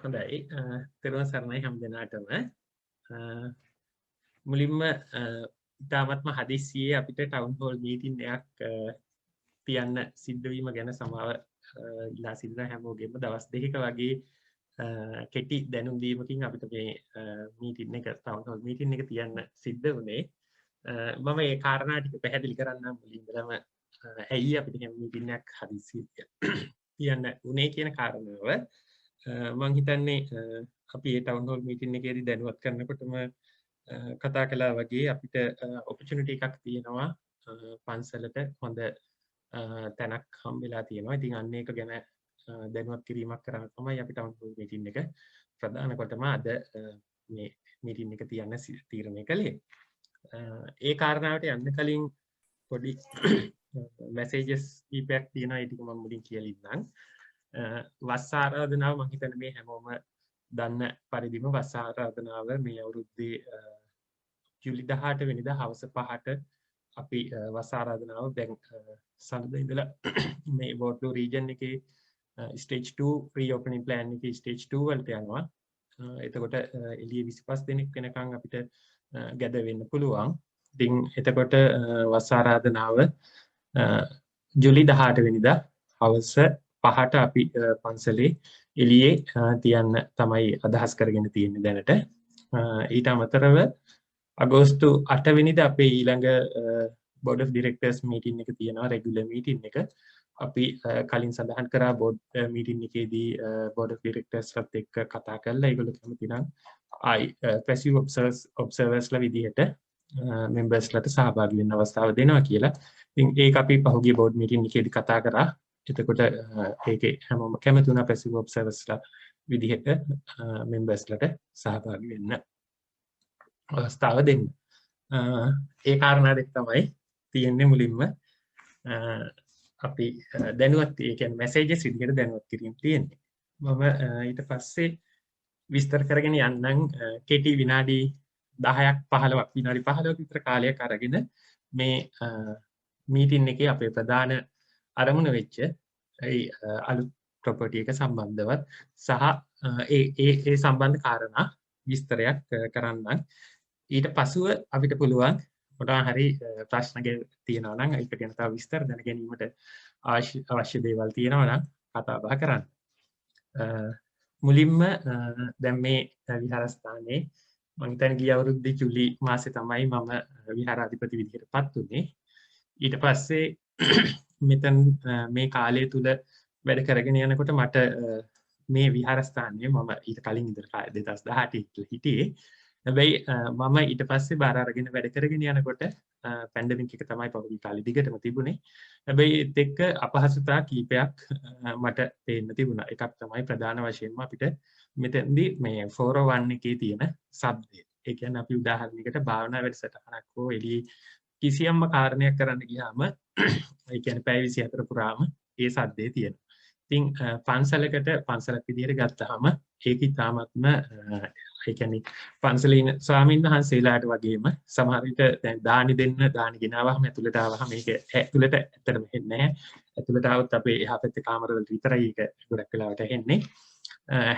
හොඳයි තෙරුවන් සරණයි හැම දිනාටම මුලින්ම ඉතාමත්ම හදිස්සියේ අපිට ටවුන් හෝල් මීටින් එකක් තියන්න සිද්ධ වීම ගැන සමාව ඉල්ලා සිටින හැමෝගෙම දවස් දෙකක වගේ කෙටි දැනුම් දීමකින් අපිට මේ මීටින් එක ටවුන් හෝල් මීටින් එක තියන්න සිද්ධ වුණේ මම ඒ කාරණා ටික පැහැදිලි කරන්නම් මුලින්දම ඇයි අපිට මේ මීටින් එකක් හදිස්සියේ තියන්න උනේ කියන කාරණාව මම හිතන්නේ අපි ඒ ටවුන් හෝල් මීටින් එකේදී දැනුවත් කරනකොටම කතා කළා වගේ අපිට ඔපචුනිටි එකක් තියෙනවා පන්සලට හොඳ තැනක් හම්බෙලා තියෙනවා. ඉතින් අන්න ඒක ගැන දැනුවත් කිරීමක් කරන්න තමයි අපි ටවුන් හෝල් මීටින් එක ප්‍රධාන කොටම අද මේ මීටින් එක තියන්න තීරණය කළේ. ඒ කාරණාවට යන්න කලින් පොඩි මැසේජස් කීපයක් තියෙනවා. ඒ ටික මම මුලින් කියලා ඉන්නම්. වස් ආරාධනාව මම හිතන්නේ මේ හැමෝම දන්න පරිදිම වස් ආරාධනාව මේ අවුරුද්දේ ජූලි 18 වෙනිදා හවස 5ට අපි වස් ආරාධනාව දැන් සඳුදා ඉඳලා මේ වෝට්ලෝ රීජන් එකේ ස්ටේජ් 2 ප්‍රී ඕපනින් ප්ලෑන් එකේ ස්ටේජ් 2 වලට යනවා. එතකොට එළිය 25 දෙනෙක් වෙනකන් අපිට ගැද වෙන්න පුළුවන්. ඉතින් එතකොට වස් ආරාධනාව ජූලි 18 වෙනිදා හවස 5ට අපි පන්සලේ එළියේ තියන්න තමයි අදහස් කරගෙන තියෙන්නේ දැනට. ඊට අමතරව අගෝස්තු 8 වෙනිදා අපේ ඊළඟ board of directors meeting එක තියෙනවා regular meeting එක. අපි කලින් සඳහන් කරා board meeting එකේදී board of directors වත් එක්ක කතා කරලා ඒගොල්ලෝ කැමති නම් passive observers ලා විදිහට members ලාට සහභාගී වෙන්න අවස්ථාව දෙනවා කියලා. ඉතින් ඒක අපි පහුගිය board meeting එකේදී කතා කරා. එතකොට ඒකේ හැමෝම කැමති වුණා passive observers ලා විදිහට members ලාට සහභාගී වෙන්න අවස්ථාව දෙන්න. ඒ කාරණා දෙක තමයි තියෙන්නේ මුලින්ම අපි දැනුවත් ඒ කියන්නේ මැසේජස් විදිහට දැනුවත් කිරීම තියෙන්නේ. මම ඊට පස්සේ විස්තර කරගෙන යන්නම් කෙටි විනාඩි 10ක් 15ක් විනාඩි 15ක විතර කාලයක් අරගෙන මේ මීටින් එකේ අපේ ප්‍රධාන අරමුණ වෙච්ච ඒ අලුත් ප්‍රොපර්ටි එක සම්බන්ධවත් සහ ඒ සම්බන්ධ කාරණා විස්තරයක් කරන්නම්. ඊට පසුව අපිට පුළුවන් මොනවා හරි ප්‍රශ්න තියෙනවා නම් ඒක ගැන තව විස්තර දැන ගැනීමට අවශ්‍ය දේවල් තියෙනවා නම් කතා බහ කරන්න. මුලින්ම දැන් මේ විහාරස්ථානයේ මම හිතන්නේ ගිය අවුරුද්දේ ජූලි මාසේ තමයි මම විහාරාධිපති විදිහටපත් උනේ. ඊට පස්සේ මෙතන මේ කාලය තුල වැඩ කරගෙන යනකොට මට මේ විහාරස්ථානයේ මම ඊට කලින් ඉඳලා 2018 හිටියේ. හැබැයි මම ඊට පස්සේ බාර අරගෙන වැඩ කරගෙන යනකොට පැන්ඩමික් එක තමයි පහුගිය කාලේ දිගටම තිබුණේ. හැබැයි ඒත් එක්ක අපහසුතා කීපයක් මට පේන්න තිබුණා. එකක් තමයි ප්‍රධාන වශයෙන්ම අපිට මෙතෙන්දී මේ 401 එකේ තියෙන ශබ්දය. ඒ කියන්නේ අපි උදාහරණයකට භාවනා වැඩසටහනක් හෝ එළියේ කිසියම්ම කාරණයක් කරන්න ගියාම ඒ කියන්නේ පැය 24 පුරාම ඒ ශබ්දේ තියෙනවා. ඉතින් පන්සලක් විදිහට ගත්තාම ඒක ඉතාමත්ම ඒ කියන්නේ පන්සලේ ඉන්න ස්වාමීන් වහන්සේලාට වගේම සමහර විට දැන් දානි ගෙනාවහම ඇතුළට ආවහම මේක ඇතුළට ඇත්තටම එන්නේ නැහැ. ඇතුළට આવත් අපේ එහා පැත්තේ කාමරවලට විතරයි ඒක ගොඩක් වෙලාවට එන්නේ.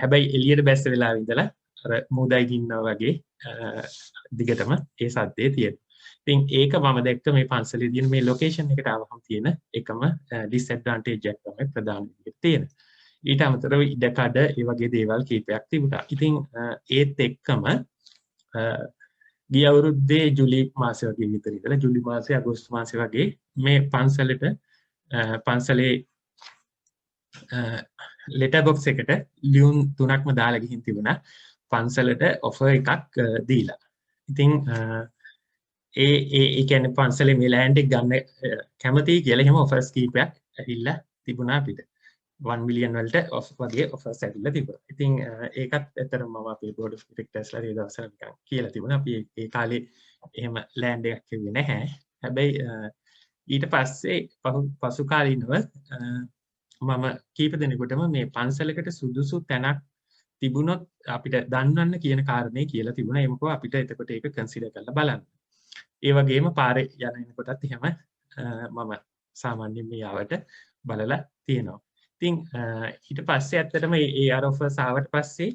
හැබැයි එළියට බැස්ස වෙලාවෙ ඉඳලා අර මූදයි ගින්නවා වගේ දිගටම ඒ සද්දේ තියෙනවා. ඉතින් ඒක මම දැක්ක මේ පන්සලේ තියෙන මේ ලොකේෂන් එකට ආවහම තියෙන එකම ඩිස්ඇඩ්වාන්ටේජ් එක තමයි ප්‍රධාන විදිහට තියෙන. ඊට අමතරව ඉඩකඩ ඒ වගේ දේවල් කීපයක් තිබුණා. ඉතින් ඒත් එක්කම ගිය අවුරුද්දේ ජූලි මාසෙ වගේ විතර ඉඳලා ජූලි මාසේ අගෝස්තු මාසේ වගේ මේ පන්සලේ ලෙටර් බොක්ස් එකට ලියුම් 3ක්ම දාලා ගිහින් තිබුණා පන්සලට ඔෆර් එකක් දීලා. ඉතින් ඒ කියන්නේ පන්සලේ මේ ලෑන්ඩ් එක ගන්න කැමතියි කියලා එහෙම ඔෆර්ස් කීපයක් ඇවිල්ලා තිබුණා අපිට. 1 මිලියන් වලට වගේ ඔෆර්ස් ඇවිල්ලා තිබුණා. ඉතින් ඒකත් ඇත්තටම මම අපේ බෝඩ් ඔෆ් ඩිරෙක්ටර්ස්ලා ඒ දවස්වල නිකන් කියලා තිබුණා. අපි ඒ කාලේ එහෙම ලෑන්ඩ් එකක් කිව්වේ නැහැ. හැබැයි ඊට පස්සේ පසු කාලිනව මම කීප දෙනෙකුටම මේ පන්සලකට සුදුසු තැනක් තිබුණොත් අපිට දන්වන්න කියන කාරණේ කියලා තිබුණා. ඒ මොකද අපිට එතකොට ඒක කන්සිඩර් කරලා බලන්න. ඒ වගේම පාරේ යන එනකොටත් එහෙම මම සාමාන්‍යයෙන් මේ ආවට බලලා තියෙනවා. ඉතින් ඊට පස්සේ ඇත්තටම මේ AR offers ආවට පස්සේ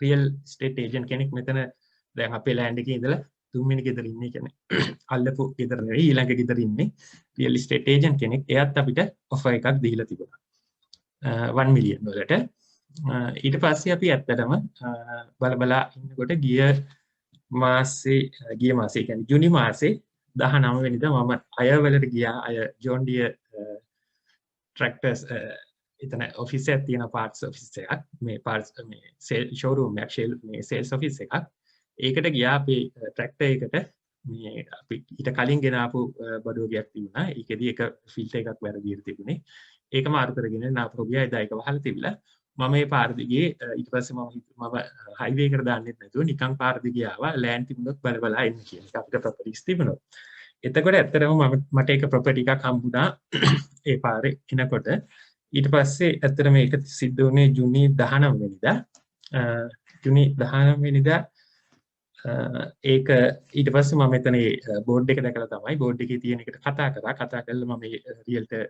real estate agent කෙනෙක් මෙතන දැන් අපේ land එකේ ඉඳලා තුන්වෙනි ගෙදර ඉන්නේ කියන්නේ අල්ලපු ගෙදර නෙවෙයි ඊළඟ ගෙදර ඉන්නේ real estate agent කෙනෙක්. එයාත් අපිට offer එකක් දීලා තිබුණා 1 million වලට. ඊට පස්සේ අපි ඇත්තටම බලා ඉන්නකොට ගිය මාසේ කියන්නේ ජූනි මාසේ 19 වෙනිදා මම අයවලට ගියා. අය ජෝන් ඩියර් tractors එතන ඔෆිස් එකක් තියෙන parts office එකක් මේ parts මේ showroom එකක් මේ sales office එකක්. ඒකට ගියා අපි tractor එකට මේ අපි ඊට කලින් ගෙන ආපු බඩුවගයක් තිබුණා. ඒකෙදි එක filter එකක් වැරදියට තිබුණේ. ඒක මාරු කරගෙන නාපු ගියා. එදා ඒක වහලා තිබිලා මම මේ පාර දිගේ ඊට පස්සේ මම highway එකට දාන්නෙත් නැතුව නිකන් පාර දිගේ ආවා. land තිබුණොත් බල එන්න කියන එක අපිට properties තිබුණා. එතකොට ඇත්තටම මට ඒක property එකක් හම්බුණා ඒ පාරේ එනකොට. ඊට පස්සේ ඇත්තටම මේක සිද්ධ වුණේ ජූනි 19 වෙනිදා. ජූනි 19 වෙනිදා ඒක ඊට පස්සේ මම එතන බෝඩ් එක දැකලා තමයි බෝඩ් එකේ තියෙන එකට කතා කරලා මම මේ රියල්ටර්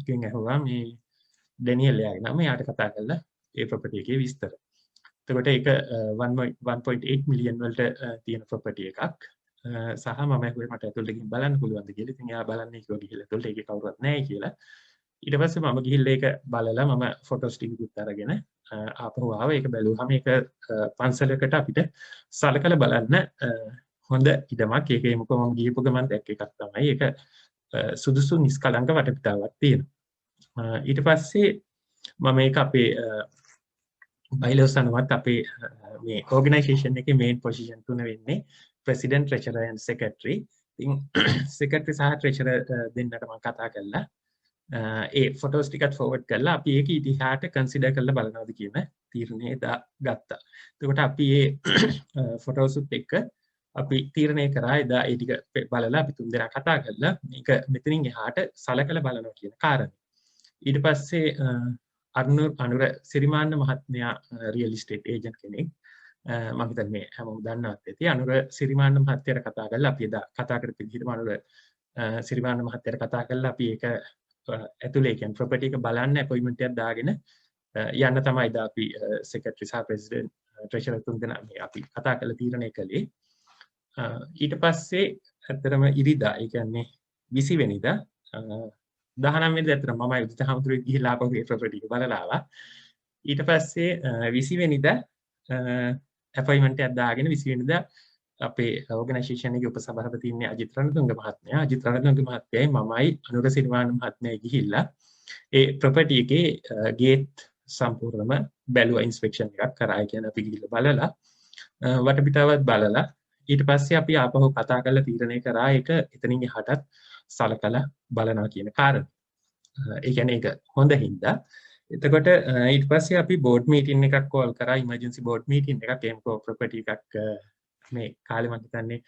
කෙනෙක් ඇහුවා මේ ඩැනියල් එයාගේ නම. එයාට කතා කරලා ඒ property එකේ විස්තර. එතකොට ඒක 1.8 මිලියන් වලට තියෙන property එකක්. සහ මම ඇහුවේ මට ඇතුළට ගිහින් බලන්න පුළුවන්ද කියලා. ඉතින් එයා බලන්නේ කිව්වා ගිහිල්ලා ඇතුළට ඒකේ කවුරුවත් නැහැ කියලා. ඊට පස්සේ මම ගිහිල්ලා ඒක බලලා මම ෆොටෝස් ටිකකුත් අරගෙන ආපහු ආවා. ඒක බැලුවාම ඒක පන්සලකට අපිට සලකලා බලන්න හොඳ ඉඩමක්. ඒකේ මොකද මම ගිහපු ගමන් දැක්ක එකක් තමයි. ඒක සුදුසු නිස්කලංක වටපිටාවක් තියෙනවා. ඊට පස්සේ මම මේක අපේ බයිලෝස් අනුවත් අපේ මේ ඕගනයිසේෂන් එකේ මේන් පොසිෂන් තුන වෙන්නේ president, treasurer and secretary. ඉතින් secretary සහ treasurer දෙන්නට මම කතා කළා. ඒ ෆොටෝස් ටිකත් ෆෝවර්ඩ් කරලා අපි ඒක ඉතිහාට කන්සිඩර් කරලා බලනවාද කියන තීරණය ගත්තා. එතකොට අපි මේ ෆොටෝස් එක්ක අපි තීරණය කරා එදා ඒ ටික බලලා අපි තුන් දෙනා කතා කරලා මේක මෙතනින් එහාට සලකලා බලනවා කියන කාරණේ. ඊට පස්සේ අනුර සිරිමාන්න මහත්මයා රියල් ඉස්ටේට් ඒජන්ට් කෙනෙක්. මම හිතන්නේ මේ හැමෝම දන්නවත් ඇති. අනුර සිරිමාන්න මහත්තයාට කතා කරලා අපි එදා කතා කරපු විදිහටම අනුර සිරිමාන්න මහත්තයාට කතා කරලා අපි ඒක ඇතුලේ කියන්නේ ප්‍රොපර්ටි එක බලන්න අපොයින්ට්මන්ට් එකක් දාගෙන යන්න තමයි එදා අපි සෙක්‍රටරි සහ ප්‍රෙසිඩන්ට් ට්‍රෙෂරර් තුන්දෙනා මේ අපි කතා කරලා තීරණය කළේ. ඊට පස්සේ ඇත්තටම ඉරිදා ඒ කියන්නේ 20 වෙනිදා 19 වෙනිදා ඇත්තටම මම උදිත හමුදුරේ ගිහිල්ලා ආපහු ඒ ප්‍රොපර්ටි එක බලලා ආවා. ඊට පස්සේ 20 වෙනිදා අපොයින්ට්මන්ට් එකක් දාගෙන 20 වෙනිදා අපේ ඕගනයිසේෂන් එකේ උපසභාපති ඉන්නේ අජිත් රණතුංග මහත්මයා. අජිත් රණතුංග මහත්මයයි මමයි අනුර සිරිමාන්න මහත්මයයි ගිහිල්ලා ඒ ප්‍රොපර්ටි එකේ ගේට් සම්පූර්ණම බැලුවා. ඉන්ස්පෙක්ෂන් එකක් කරා. ඒ කියන්නේ අපි ගිහිල්ලා බලලා වටපිටාවත් බලලා ඊට පස්සේ අපි ආපහු කතා කරලා තීරණය කරා ඒක එතනින් එහාටත් සලකලා බලනවා කියන කාරණේ. ඒ කියන්නේ ඒක හොඳ හින්දා. එතකොට ඊට පස්සේ අපි බෝඩ් මීටින් එකක් කෝල් කරා. ඉමර්ජන්සි බෝඩ් මීටින් එකක් එම්කෝ ප්‍රොපර්ටි එකක් මේ කාලේ මම හිතන්නේ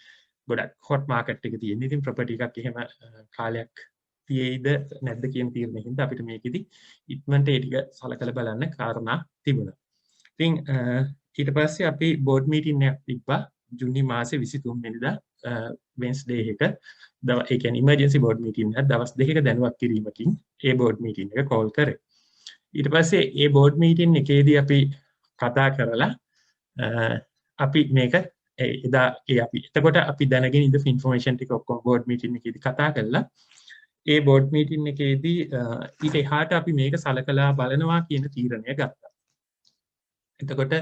ගොඩක් හොට් මාකට් එක තියෙන. ඉතින් ප්‍රොපර්ටි එකක් එහෙම කාලයක් තියෙයිද නැද්ද කියන තීරණය හින්දා අපිට මේකෙදි ඉක්මනට ඒ ටික සලකලා බලන්න කාරණා තිබුණා. ඉතින් ඊට පස්සේ අපි බෝඩ් මීටින් එකක් තිබ්බා ජූනි මාසේ 23 වෙනිදා වෙන්ස්ඩේ එක. ඒ කියන්නේ ඉමර්ජන්සි බෝඩ් මීටින් එකක් දවස් දෙකක දැනුවත් කිරීමකින් ඒ බෝඩ් මීටින් එක කෝල් කරේ. ඊට පස්සේ ඒ බෝඩ් මීටින් එකේදී අපි කතා කරලා අපි මේක එදා අපි එතකොට අපි දැනගෙන ඉඳපු ඉන්ෆර්මේෂන් ටික ඔක්කොම බෝඩ් මීටින් එකේදී කතා කරලා ඒ බෝඩ් මීටින් එකේදී ඊට එහාට අපි මේක සලකලා බලනවා කියන තීරණය ගත්තා. එතකොට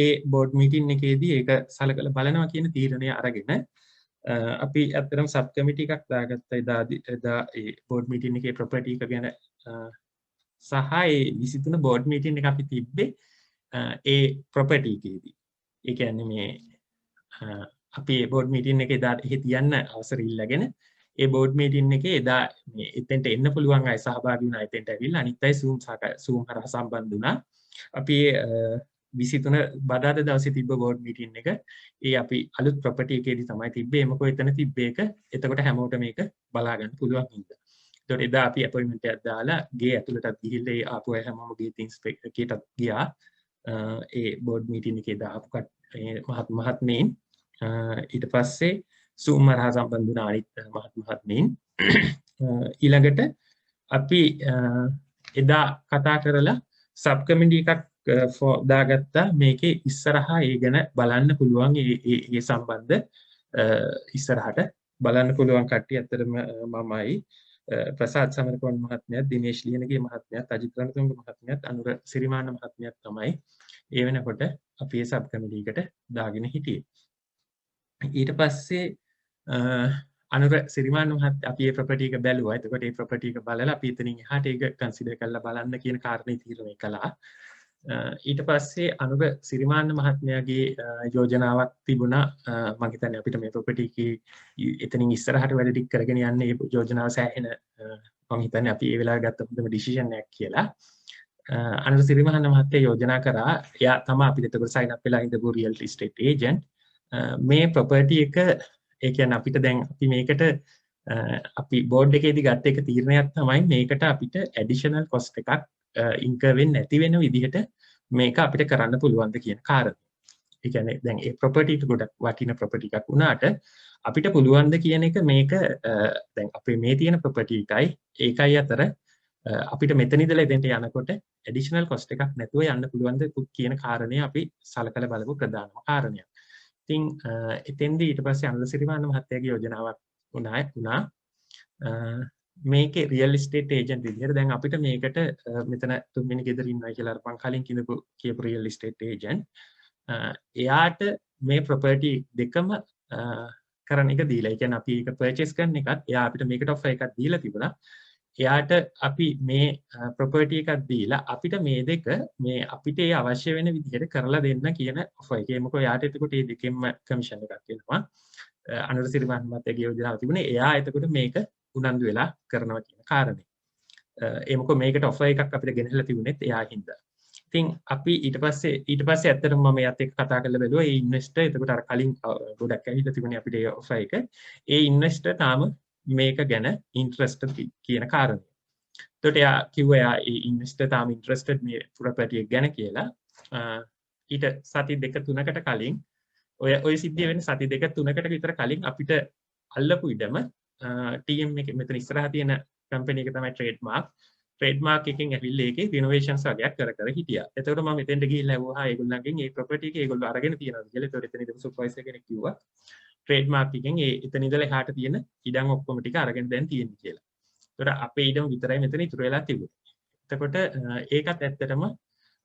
ඒ බෝඩ් මීටින් එකේදී ඒක සලකලා බලනවා කියන තීරණය අරගෙන අපි ඇත්තටම සබ් කමිටි එකක් දාගත්තා එදා ඒ බෝඩ් මීටින් එකේ ප්‍රොපර්ටි එක ගැන සහ ඒ 23 බෝඩ් මීටින් එක අපි තිබ්බේ ඒ ප්‍රොපර්ටි එකේදී. ඒ කියන්නේ මේ අපි ඒ බෝඩ් මීටින් එකේ එදා එහෙ තියන්න අවසර ඉල්ලගෙන ඒ බෝඩ් මීටින් එකේ එදා මේ එතෙන්ට එන්න පුළුවන් අය සහභාගී වුණා. එතෙන්ට ඇවිල්ලා අනිත් අය Zoom හරහා සම්බන්ධ වුණා. අපි 23 බදාදා දවසේ තිබ්බ බෝඩ් මීටින් එක ඒ අපි අලුත් ප්‍රොපර්ටි එකේදී තමයි තිබ්බේ. මොකද එතන තිබ්බේ එක. එතකොට හැමෝටම මේක බලා ගන්න පුළුවන් හින්දා. ඒතකොට එදා අපි අපොයින්ට්මන්ට් එකක් දාලා ගේ ඇතුළටත් ගිහිල්ලා ඒ ආපු අය හැමෝම ගේට් ඉන්ස්පෙක්ටර් එකටත් ගියා. ඒ බෝඩ් මීටින් එකේ දාපු මහත්මීන් ඊට පස්සේ Zoom හරහා සම්බන්ධ වුණ අනිත් මහත්මීන් ඊළඟට අපි එදා කතා කරලා සබ් කමිටි එකක් දාගත්තා මේකේ ඉස්සරහා ඒ ගැන බලන්න පුළුවන් ඒ සම්බන්ධ ඉස්සරහට බලන්න පුළුවන් කට්ටිය ඇත්තටම මමයි ප්‍රසාද් සමරකෝන් මහත්මයාත් දිනේෂ් ලියනගේ මහත්මයාත් අජිත් රණතුංග මහත්මයාත් අනුර සිරිමාන මහත්මයාත් තමයි ඒ වෙනකොට අපි ඒ සබ් කමිටි එකට දාගෙන හිටියේ. ඊට පස්සේ අනුර සිරිමාන මහත්මයා අපි මේ ප්‍රොපර්ටි එක බැලුවා. එතකොට මේ ප්‍රොපර්ටි එක බලලා අපි එතනින් එහාට ඒක කන්සිඩර් කරලා බලන්න කියන කාරණේ තීරණය කළා. ඊට පස්සේ අනුර සිරිමාන මහත්මයාගේ යෝජනාවක් තිබුණා. මම හිතන්නේ අපිට මේ ප්‍රොපර්ටි එකේ එතනින් ඉස්සරහට වැඩ ටික කරගෙන යන්න ඒ යෝජනාව සෑහෙන මම හිතන්නේ අපි ඒ වෙලාවේ ගත්ත හොඳම ඩිසිෂන් එකක් කියලා. අනුර සිරිමාන මහත්තයා යෝජනා කරා එයා තමයි අපිට එතකොට සයින් අප් වෙලා ඉඳපු රියල් එස්ටේට් ඒජන්ට් මේ ප්‍රොපර්ටි එක ඒ කියන්නේ අපිට දැන් අපි මේකට අපි බෝඩ් එකේදී ගත්ත එක තීරණයක් තමයි මේකට අපිට ඇඩිෂනල් කොස්ට් එකක් ඉන්කර් වෙන්නේ නැති වෙන විදිහට මේක අපිට කරන්න පුළුවන්ද කියන කාරණය. ඒ කියන්නේ දැන් ඒ ප්‍රොපර්ටි එක ගොඩක් වටින ප්‍රොපර්ටි එකක් වුණාට අපිට පුළුවන්ද කියන එක මේක දැන් අපේ මේ තියෙන ප්‍රොපර්ටි එකයි ඒකයි අතර අපිට මෙතන ඉඳලා එතෙන්ට යනකොට ඇඩිෂනල් කොස්ට් එකක් නැතුව යන්න පුළුවන්ද කියන කාරණය අපි සලකලා බලපු ප්‍රධානම කාරණයක්. ඉතින් එතෙන්දී ඊට පස්සේ අනුර සිරිමාන මහත්තයාගේ යෝජනාවක් වුණා මේකේ රියල් එස්ටේට් ඒජන්ට් විදිහට දැන් අපිට මේකට මෙතන තුන්වෙනි ගෙදර ඉන්නවා කියලා අර මං කලින් කියපු රියල් එස්ටේට් ඒජන්ට් එයාට මේ ප්‍රොපර්ටි දෙකම කරන එක දීලා. ඒ කියන්නේ අපි ඒක පර්චේස් කරන එකත් එයා අපිට මේකට ඔෆර් එකක් දීලා තිබුණා. එයාට අපි මේ ප්‍රොපර්ටි එකක් දීලා අපිට මේ දෙක මේ අපිට ඒ අවශ්‍ය වෙන විදිහට කරලා දෙන්න කියන ඔෆර් එක. මොකද එයාට එතකොට මේ දෙකෙන්ම කමිෂන් එකක් එනවා. අනුර සිරිමාන මහත්තයාගේ යෝජනාව තිබුණේ එයා එතකොට මේක උනන්දු වෙලා කරනවා කියන කාරණේ. ඒ මොකද මේකට ඔෆර් එකක් අපිට ගෙනහැලා තිබුණෙත් එයා හින්දා. ඉතින් අපි ඊට පස්සේ ඇත්තටම මම එයාත් එක්ක කතා කරලා බැලුවා. ඒ ඉන්වෙස්ටර් එතකොට අර කලින් ගොඩක් ඇවිල්ලා තිබුණේ අපිට ඒ ඔෆර් එක. ඒ ඉන්වෙස්ටර් තාම මේක ගැන ඉන්ට්‍රස්ටඩ් කියන කාරණය. එතකොට එයා කිව්වා එයා ඒ ඉන්වෙස්ටර් තාම ඉන්ට්‍රස්ටඩ් මේ ප්‍රොපර්ටි එක ගැන කියලා. ඊට සති දෙක තුනකට කලින් ඔය සිද්ධිය වෙන්නේ සති දෙක තුනකට විතර කලින් අපිට අල්ලපු ඉඩම ටීම් එක මෙතන ඉස්සරහා තියෙන කම්පැනි එක තමයි ට්‍රේඩ්මාර්ක් එකෙන් ඇවිල්ලා ඒකේ රිනෝවේෂන්ස් වගේක් කර හිටියා. එතකොට මම මෙතෙන්ට ගිහිල්ලා ඇහුවා ඒගොල්ලන්ගෙන් මේ ප්‍රොපර්ටි එක ඒගොල්ලෝ අරගෙන තියනවාද කියලා. එතකොට එතන ඉඳපු සුපර්වයිසර් කෙනෙක් කිව්වා ට්‍රේඩ්මාර්ක් එකෙන් එතන ඉඳලා එහාට තියෙන ඉඩම් ඔක්කොම ටික අරගෙන දැන් තියෙන්නේ කියලා. එතකොට අපේ ඉඩම විතරයි මෙතන ඉතුරු වෙලා තිබුණේ. එතකොට ඒකත් ඇත්තටම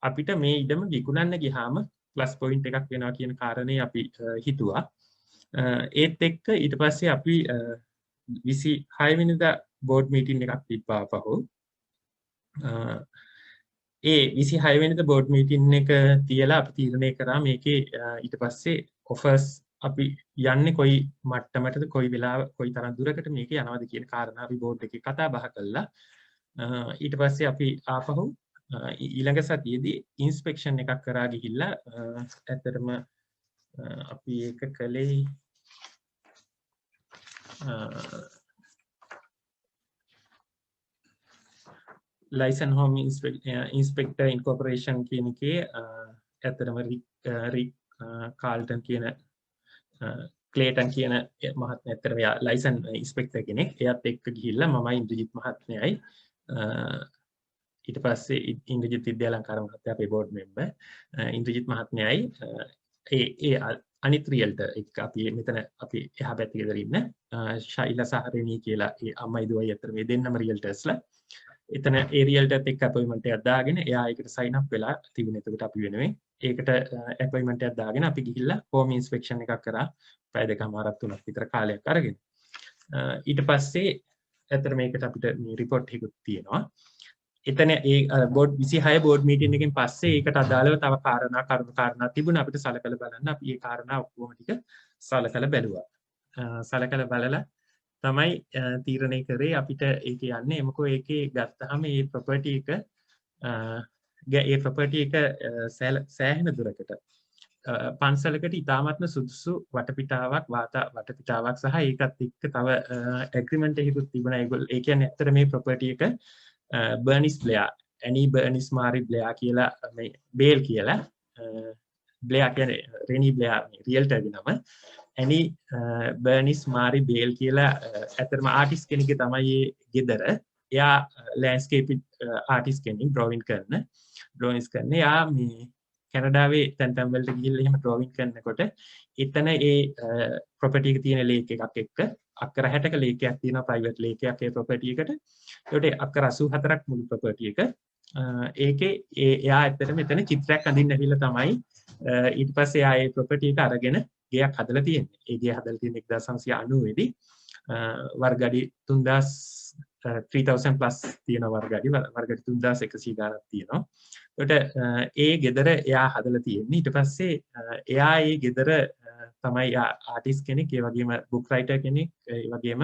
අපිට මේ ඉඩම විකුණන්න ගියාම ප්ලස් පොයින්ට් එකක් වෙනවා කියන කාරණේ අපි හිතුවා. ඒත් එක්ක ඊට පස්සේ අපි 26 වෙනිදා බෝඩ් මීටින් එකක් තිබ්බා පහු. ඒ 26 වෙනිදා බෝඩ් මීටින් එක තියලා අපි තීරණය කරා මේකේ ඊට පස්සේ ඔෆර්ස් අපි යන්නේ කොයි මට්ටමටද කොයි වෙලාව කොයි තරම් දුරකට මේක යනවද කියන කාරණා අපි බෝඩ් එකේ කතා බහ කළා. ඊට පස්සේ අපි ආපහු ඊළඟ සතියේදී ඉන්ස්පෙක්ෂන් එකක් කරා ගිහිල්ලා ඇත්තටම අපි ඒක කළේ license home inspector incorporation කියන එකේ ඇත්තටම රික් කාල්ටන් කියන ක්ලේටන් කියන මහත්මයා ඇත්තටම එයා ලයිසන් ඉන්ස්පෙක්ටර් කෙනෙක්. එයාත් එක්ක ගිහිල්ලා මමයි ඉන්ද්‍රජිත් මහත්මයයි ඊට පස්සේ ඉන්ද්‍රජිත් විද්‍යාලංකාර මහත්තයා අපේ බෝඩ් මෙම්බර් ඉන්ද්‍රජිත් මහත්මයයි ඒ අනිත් රියල්ටර් එක්ක අපි මෙතන අපි එහා පැත්තේ ගෙදර ඉන්න ශෛලා සහරණී කියලා ඒ අම්මයි දුවයි අතර මේ දෙන්නම රියල්ටර්ස්ලා එතන ඒ රියල්ටර්ත් එක්ක අපොයින්ට්මන්ට් එකක් දාගෙන එයා ඒකට සයින් අප් වෙලා තිබුණේ. එතකොට අපි වෙනුවෙන් ඒකට අපොයින්ට්මන්ට් එකක් දාගෙන අපි ගිහිල්ලා හෝම් ඉන්ස්පෙක්ෂන් එකක් කරා පැය දෙකමාරක් තුනක් විතර කාලයක් අරගෙන. ඊට පස්සේ ඇත්තට මේකට අපිට මේ රිපෝට් එකකුත් තියෙනවා. එතන ඒ බෝඩ් 26 බෝඩ් මීටින් එකෙන් පස්සේ ඒකට අදාළව තව කාරණා තිබුණා අපිට සලකලා බලන්න. අපි ඒ කාරණා ඔක්කොම ටික සලකලා බැලුවා. සලකලා බලලා තමයි තීරණය කරේ අපිට ඒක යන්නේ. මොකෝ ඒකේ ගත්තාම මේ ප්‍රොපර්ටි එක සෑහෙන දුරකට පන්සලකට ඉතාමත්ම සුදුසු වටපිටාවක් වටපිටාවක් සහ ඒකත් එක්ක තව ඇග්‍රීමන්ට් එකකුත් තිබුණා. ඒ කියන්නේ ඇත්තට මේ ප්‍රොපර්ටි එක බර්නිස් බ්ලෙයා ඇනි බර්නිස් මාරි බ්ලෙයා කියලා මේ බේල් කියලා බ්ලෙයා කියන්නේ රෙනි බ්ලෙයා රියල්ටර්ගේ නම ඇනි බර්නිස් මාරි බේල් කියලා ඇත්තටම ආටිස්ට් කෙනෙක්ගේ තමයි මේ ගෙදර. එයා ලෑන්ඩ්ස්කේප් ආටිස්ට් කෙනෙක් ඩ්‍රොවින් කරන ඩ්‍රොයින්ස් කරන යා මේ කැනඩාවේ තැන් තැන් වලට ගිහිල්ලා එහෙම ඩ්‍රොවින් කරනකොට එතන ඒ ප්‍රොපර්ටි එක තියෙන ලේක් එකක් එක්ක අක්කර 60ක ලේකයක් තියෙනවා ප්‍රයිවට් ලේකයක් ඒ ප්‍රොපර්ටි එකට. ඒකට අක්කර 84ක් මුළු ප්‍රොපර්ටි එක. ඒකේ එයා ඇත්තටම මෙතන චිත්‍රයක් අඳින්න ඇවිල්ලා තමයි ඊට පස්සේ එයා ඒ ප්‍රොපර්ටි එක අරගෙන ගෙයක් හදලා තියෙන්නේ. ඒ ගෙය හදලා තියෙන්නේ 1990 දී. වර්ගඩි 3000 ප්ලස් තියෙන වර්ගඩි 3100 ගානක් තියෙනවා. ඒකට ඒ ගෙදර එයා හදලා තියෙන්නේ. ඊට පස්සේ එයා ඒ ගෙදර තමයි ආටිස්ට් කෙනෙක්, ඒ වගේම බුක් රයිටර් කෙනෙක්, ඒ වගේම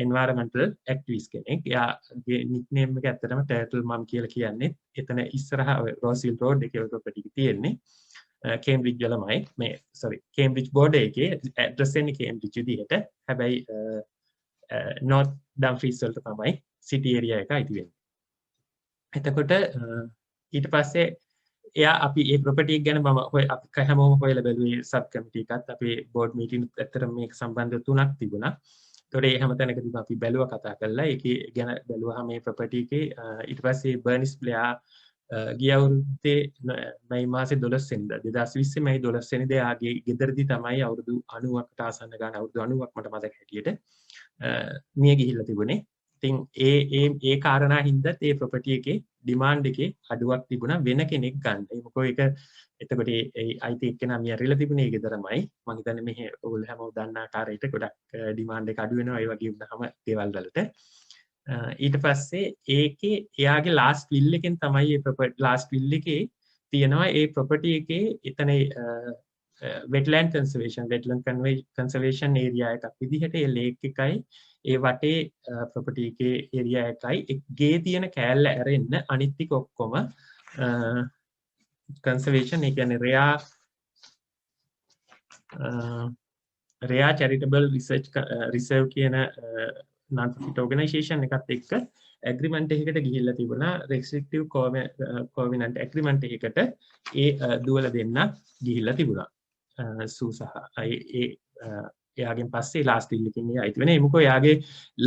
එන්වයරන්මන්ටල් ඇක්ටිවිස්ට් කෙනෙක්. එයාගේ නික්නේම් එක ඇත්තටම ටර්ටල් මම් කියලා කියන්නේ. එතන ඉස්සරහා රෝසිල් රෝඩ් එකේ ප්‍රොපර්ටි එක තියෙන්නේ. කේම්බ්‍රිජ් වලමයි මේ කේම්බ්‍රිජ් බෝඩර් එකේ ඇඩ්‍රස් එන්නේ කේම්බ්‍රිජ් විදිහට. හැබැයි නෝත් ඩම්ෆ්‍රීස් වලට තමයි සිටි ඒරියා එක අයිති වෙන්නේ. එතකොට ඊට පස්සේ එයා අපි ඒ ප්‍රොපර්ටි එක ගැන මම අපි හැමෝම හොයලා බැලුවේ සබ් කමිටි එකත් අපේ බෝඩ් මීටින් ඇත්තටම මේක සම්බන්ධ 3ක් තිබුණා. ඒතකොට ඒ හැම තැනකදීම අපි බැලුවා කතා කරලා ඒකේ ගැන බැලුවාම මේ ප්‍රොපර්ටි එකේ ඊට පස්සේ බර්නිස් ප්ලෙයා ගිය අවුරුද්දේ මයි මාසේ 12 වෙනිදා 2020 මයි 12 වෙනිදා එයාගේ ගෙදරදී තමයි අවුරුදු 90කට ආසන්න ගාන අවුරුදු 90ක් මට මතක හැටියට මිය ගිහිල්ලා තිබුණේ. ඉතින් ඒ කාරණා හින්දා ඒ ප්‍රොපර්ටි එකේ ඩිමාන්ඩ් එකේ අඩුවක් තිබුණා වෙන කෙනෙක් ගන්න. ඒ මොකෝ ඒක එතකොට ඒ අයිති එක්කෙනා මියරිලා තිබුණේ ඒ ගෙදරමයි. මම හිතන්නේ මෙහෙ ඔයගොල්ලෝ හැමෝම දන්න ආකාරයට ගොඩක් ඩිමාන්ඩ් එක අඩු වෙනවා ඒ වගේ වුණාම දේවල් වලට. ඊට පස්සේ ඒකේ එයාගේ ලාස්ට් විල් එකෙන් තමයි මේ ප්‍රොපර්ටි ලාස්ට් විල් එකේ තියෙනවා ඒ ප්‍රොපර්ටි එකේ එතන wetland conservation area එකක් විදිහට ඒ ලේක් එකයි ඒ වටේ ප්‍රොපර්ටි එකේ ඒරියා එකයි ගේ තියෙන කෑල්ල ඇරෙන්න අනිත් ටික ඔක්කොම conservation ඒ කියන්නේ රෙයා චැරිටබල් රිසර්ව් කියන non-profit organization එකත් එක්ක ඇග්‍රීමන්ට් එකකට ගිහිල්ලා තිබුණා restrictive covenant agreement එකකට ඒ දුවල දෙන්න ගිහිල්ලා තිබුණා සූ සහ එයාගෙන් පස්සේ ලාස්ට් විල් එකකින් ඒ අයිති වෙන්නේ මොකෝ එයාගේ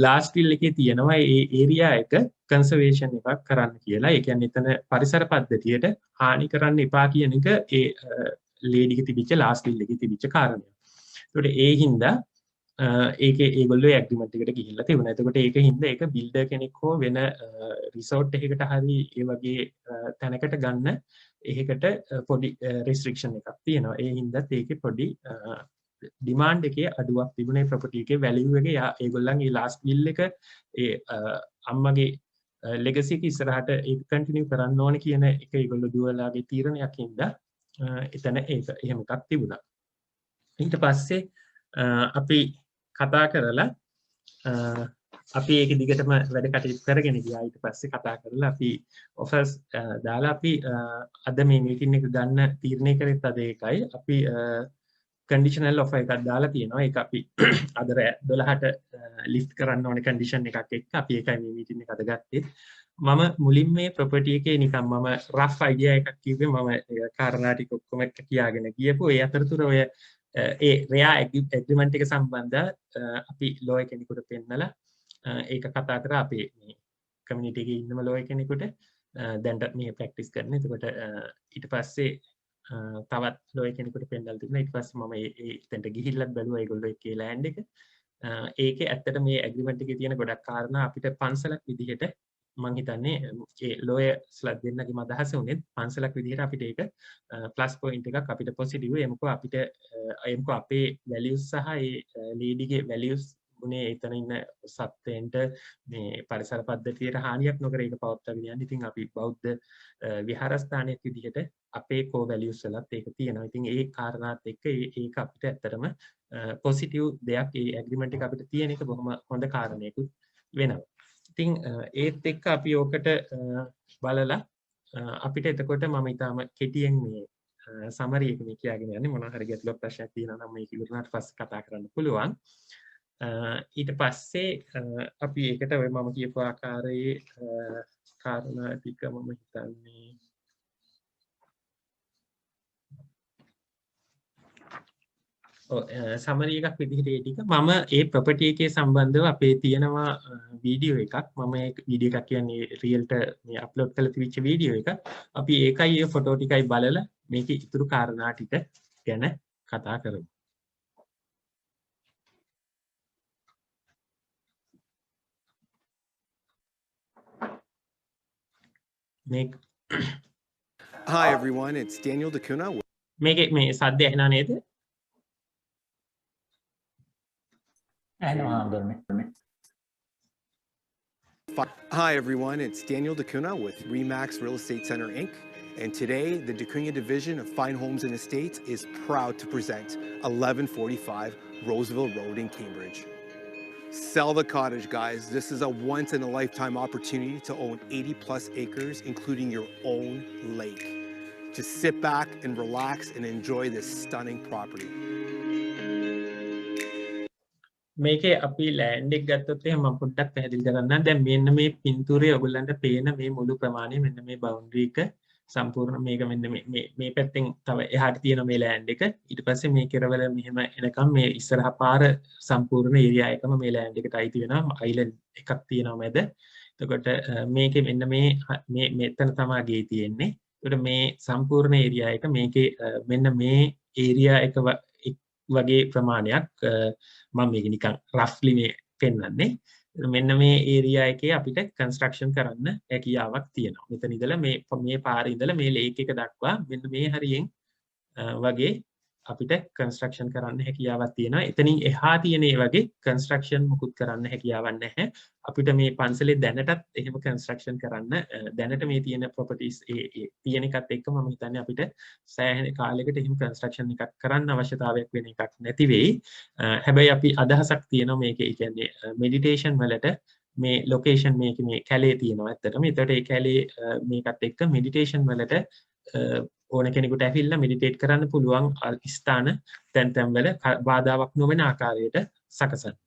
ලාස්ට් විල් එකේ තියෙනවා ඒ ඒරියා එක කන්සර්වේෂන් එකක් කරන්න කියලා. ඒ කියන්නේ එතන පරිසර පද්ධතියට හානි කරන්න එපා කියන එක ඒ ලේඩිගේ තිබිච්ච ලාස්ට් විල් එකේ තිබිච්ච කාරණය. ඒකට ඒ හින්දා ඒකේ ඒගොල්ලෝ ඇග්‍රීමන්ට් එකට ගිහිල්ලා තිබුණා. එතකොට ඒක හින්දා ඒක බිල්ඩර් කෙනෙක් හෝ වෙන රිසෝට් එකකට හරි ඒ වගේ තැනකට ගන්න ඒකට පොඩි රෙස්ට්‍රික්ෂන් එකක් තියෙනවා. ඒ හින්දාත් ඒකේ පොඩි ඩිමාන්ඩ් එකේ අඩුවක් තිබුණේ ප්‍රොපර්ටි එකේ වැලියු එකේ ඒගොල්ලන්ගේ ලාස්ට් විල් එක ඒ අම්මගේ ලෙගසි එක ඉස්සරහට ඒක කන්ටිනියු කරන්න ඕනේ කියන එක ඒගොල්ලෝ දුවලාගේ තීරණයක් හින්දා එතන ඒක එහෙම එකක් තිබුණා. ඊට පස්සේ අපි කතා කරලා අපි ඒක දිගටම වැඩ කටයුතු කරගෙන ගියා. ඊට පස්සේ කතා කරලා අපි ඔෆර්ස් දාලා අපි අද මේ මීටින් එක ගන්න තීරණය කරෙත් අද ඒකයි. අපි කන්ඩිෂනල් ඔෆර් එකක් දාලා තියෙනවා. ඒක අපි අද 12ට ලිස්ට් කරන්න ඕනේ කන්ඩිෂන් එකක් එක්ක. අපි ඒකයි මේ මීටින් එක අද ගත්තේ. මම මුලින් මේ ප්‍රොපර්ටි එකේ නිකන් මම රෆ් අයිඩියා එකක් කිව්වේ. මම කාරණා ටික ඔක්කොම කියාගෙන ගියපු. ඒ අතරතුර ඔය ඒ රෙයා ඇග්‍රීමන්ට් එක සම්බන්ධ අපි ලෝය කෙනෙකුට පෙන්නලා ඒක කතා කරා අපේ මේ කමියුනිටි එකේ ඉන්නම ලෝය කෙනෙකුට දැන්ට මේ ප්‍රැක්ටිස් කරන. එතකොට ඊට පස්සේ තවත් ලෝය කෙනෙකුට පෙන්නලා තිබුණා. ඊට පස්සේ මම එතනට ගිහිල්ලත් බැලුවා ඒගොල්ලෝ එක්කේ ලෑන්ඩ් එක. ඒකේ ඇත්තට මේ ඇග්‍රීමන්ට් එකේ තියෙන ගොඩක් කාරණා අපිට පන්සලක් විදිහට මම හිතන්නේ ඒ ලෝයර්ස්ලා දෙන්නගේම අදහස උනේ පන්සලක් විදිහට අපිට ඒක ප්ලස් පොයින්ට් එකක් අපිට පොසිටිව් එමුකෝ අපිට එමුකෝ අපේ වැලියුස් සහ ඒ ලීඩිගේ වැලියුස් උනේ එතන ඉන්න සත්ත්වයන්ට මේ පරිසර පද්ධතියට හානියක් නොකර ඒක පවත්වාගෙන යන්න. ඉතින් අපි බෞද්ධ විහාරස්ථානයක් විදිහට අපේ කෝ වැලියුස් වලත් ඒක තියෙනවා. ඉතින් ඒ කාරණාත් එක්ක ඒක අපිට ඇත්තටම පොසිටිව් දෙයක් ඒ ඇග්‍රීමන්ට් එක අපිට තියෙන එක බොහොම හොඳ කාරණයකුත් වෙනවා. ඉතින් ඒත් එක්ක අපි ඕකට බලලා අපිට එතකොට මම ඊටාම කෙටියෙන් මේ සමරි එක මේ කියාගෙන යන්නේ. මොනවා හරි ගැටලුවක් ප්‍රශ්නයක් තියෙනවා නම් මේක ඉවරනාට පස්සේ කතා කරන්න පුළුවන්. ඊට පස්සේ අපි ඒකට ඔය මම කියපු ආකාරයේ කාරණා ටික මම හිතන්නේ සමරි එකක් විදිහට ඒ ටික මම ඒ ප්‍රොපර්ටි එකේ සම්බන්ධව අපේ තියෙනවා වීඩියෝ එකක් මම ඒ වීඩියෝ එකක් කියන්නේ රියල්ට මේ අප්ලෝඩ් කරලා තිබිච්ච වීඩියෝ එක අපි ඒකයි ඒ ෆොටෝ ටිකයි බලලා මේකේ ඉතුරු කාරණා ටික ගැන කතා කරමු මේක Hi everyone, it's Daniel DeCuna. මේකේ මේ සද්ද ඇහෙනා නේද Hi everyone, it's Daniel DeCuna with Remax Real Estate Center Inc. And today, the DeCuna division of Fine Homes and Estates is proud to present 1145 Roseville Road in Cambridge. Sell the cottage, guys. This is a once in a lifetime opportunity to own 80 plus acres, including your own lake. Just sit back and relax and enjoy this stunning property. මේකේ අපි land එක ගත්තොත් එහෙනම් මම පොඩ්ඩක් පැහැදිලි කරන්නම්. දැන් මෙන්න මේ පින්තූරේ ඔයගොල්ලන්ට පේන මේ මුළු ප්‍රමාණය මෙන්න මේ බවුන්ඩරි එක සම්පූර්ණ මේක මෙන්න මේ පැත්තෙන් තව එහාට තියෙන මේ ලෑන්ඩ් එක. ඊට පස්සේ මේ කෙරවල මෙහෙම එනකම් මේ ඉස්සරහා පාර සම්පූර්ණ ඒරියා එකම මේ ලෑන්ඩ් එකට අයිති වෙනවා. අයිලන්ඩ් එකක් තියෙනවා මැද. එතකොට මේකේ මෙන්න මේ මෙතන තමයි ගේ තියෙන්නේ. එතකොට මේ සම්පූර්ණ ඒරියා එක මේකේ මෙන්න මේ ඒරියා එක වගේ ප්‍රමාණයක් මම මේක නිකන් රෆ්ලි මේ පෙන්නන්නේ මෙන්න මේ ඒරියා එකේ අපිට කන්ස්ට්‍රක්ෂන් කරන්න හැකියාවක් තියෙනවා මෙතන ඉඳලා මේ පාරේ ඉඳලා මේ ලේක් එක දක්වා මෙන්න මේ හරියෙන් වගේ අපිට කන්ස්ට්‍රක්ෂන් කරන්න හැකියාවක් තියෙනවා එතනින් එහා තියෙන ඒ වගේ කන්ස්ට්‍රක්ෂන් මුකුත් කරන්න හැකියාවක් නැහැ අපිට මේ පන්සලේ දැනටත් එහෙම කන්ස්ට්‍රක්ෂන් කරන්න දැනට මේ තියෙන ප්‍රොපර්ටිස් තියෙන එකත් එක්ක මම හිතන්නේ අපිට සෑහෙන කාලයකට එහෙම කන්ස්ට්‍රක්ෂන් එකක් කරන්න අවශ්‍යතාවයක් වෙන එකක් නැති වෙයි. හැබැයි අපි අදහසක් තියෙනවා මේකේ කියන්නේ මෙඩිටේෂන් වලට මේ ලොකේෂන් මේ කැලේ තියෙනවා ඇත්තටම. ඒතකොට ඒ කැලේ මේකත් එක්ක මෙඩිටේෂන් වලට ඕන කෙනෙකුට ඇවිල්ලා මෙඩිටේට් කරන්න පුළුවන් ස්ථාන තැන් වල බාධාවක් නොවන ආකාරයට සකසන්න.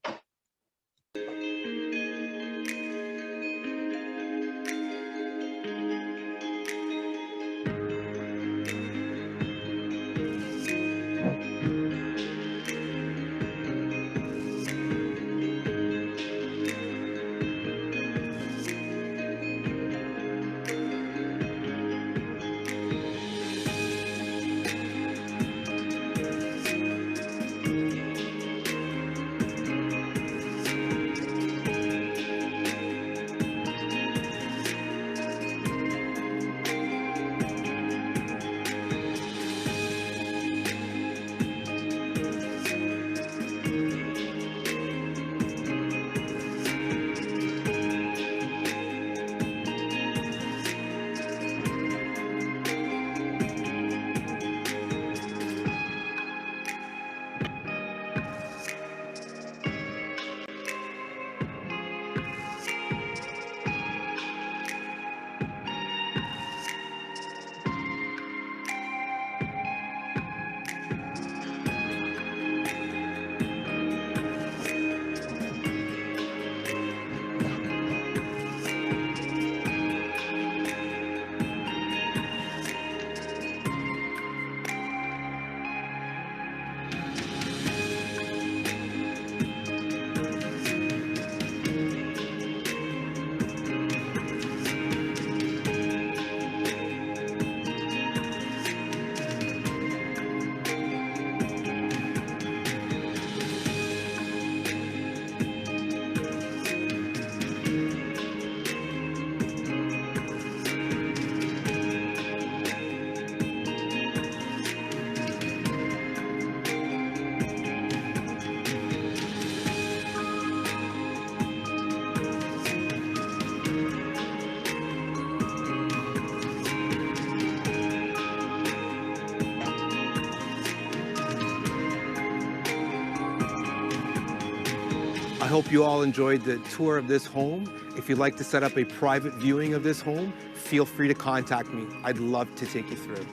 I hope you all enjoyed the tour of this home. If you'd like to set up a private viewing of this home, feel free to contact me. I'd love to take you through.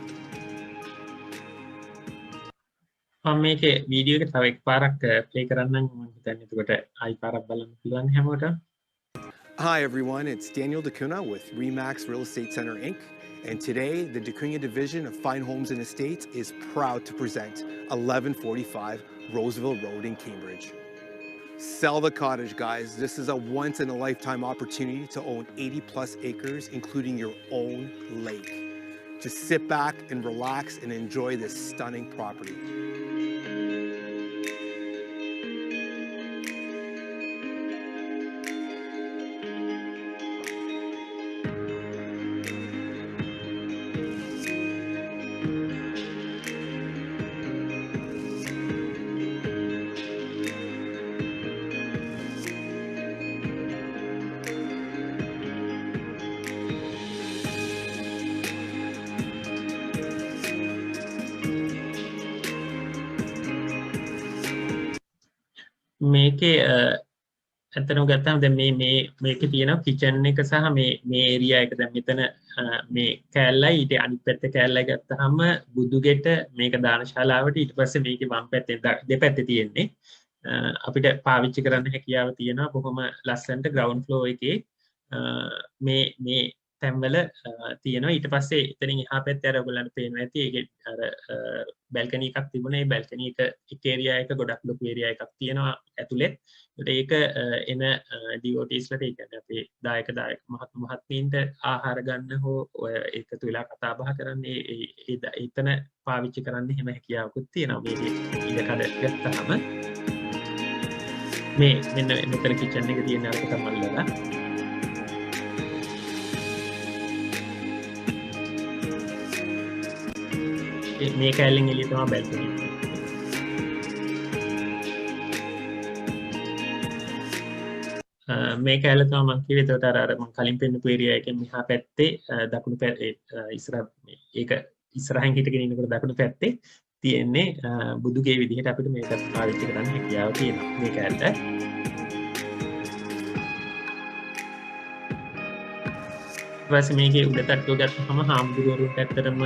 මම මේකේ video එක තව එකපාරක් play කරන්නම් මම හිතන්නේ එතකොට ආයි පාරක් බලන්න පුළුවන් හැමෝටම. Hi everyone, it's Daniel DeCuna with Remax Real Estate Center Inc. And today, the Da Cunha Division of Fine Homes and Estates is proud to present 1145 Roosevelt Road in Cambridge. Sell the cottage, guys. This is a once-in-a-lifetime opportunity to own 80+ acres, including your own lake. Just sit back and relax and enjoy this stunning property. මේකේ ඇත්තටම ගත්තාම දැන් මේකේ තියෙනවා kitchen එක සහ මේ area එක දැන් මෙතන මේ කෑල්ලයි ඊට අනිත් පැත්තේ කෑල්ලයි ගත්තාම බුදුගෙට මේක දානශාලාවට ඊට පස්සේ මේකේ වම් පැත්තේ දෙපැත්තේ තියෙන්නේ අපිට පාවිච්චි කරන්න හැකියාව තියෙනවා බොහොම ලස්සනට ග්‍රවුන්ඩ් ෆ්ලෝර් එකේ මේ තැන්වල තියෙනවා ඊට පස්සේ එතනින් එහා පැත්තේ අර ඔයගොල්ලන්ට පේනවා ඇති ඒකේ අර බැල්කනි එකක් තිබුණා ඒ බැල්කනි එක ඒරියා එක ගොඩක් ලොකු ඒරියා එකක් තියෙනවා ඇතුලේ ඒක එන DOTsලට ඒ කියන්නේ අපේ දායක මහත්මීන්ට ආහාර ගන්න හෝ ඔය එකතු වෙලා කතා බහ කරන්නේ එතන පාවිච්චි කරන්න හැම හැකියාවකුත් තියෙනවා මේකේ ඉඩකඩ ගත්තාම මේ මෙන්න මෙතන කිචන් එක තියෙන අරක තමයි මේ කැලෙන් එළිය තමයි බැල්කනි මේ කැලේ තමයි මම කිව්වේ ඒකට අර මම කලින් පෙන්නපු ඒරියා එකෙන් මෙහා පැත්තේ දකුණු පැත්තේ ඒක ඉස්සරහින් හිටගෙන ඉන්නකොට දකුණු පැත්තේ තියෙන්නේ බුදුගේ විදිහට අපිට මේක පාවිච්චි කරන්න හැකියාව තියෙනවා මේ කැලට ඊපස්සේ මේකේ උඩ තට්ටුව ගත්තම හාමුදුරුවරුන්ට ඇත්තටම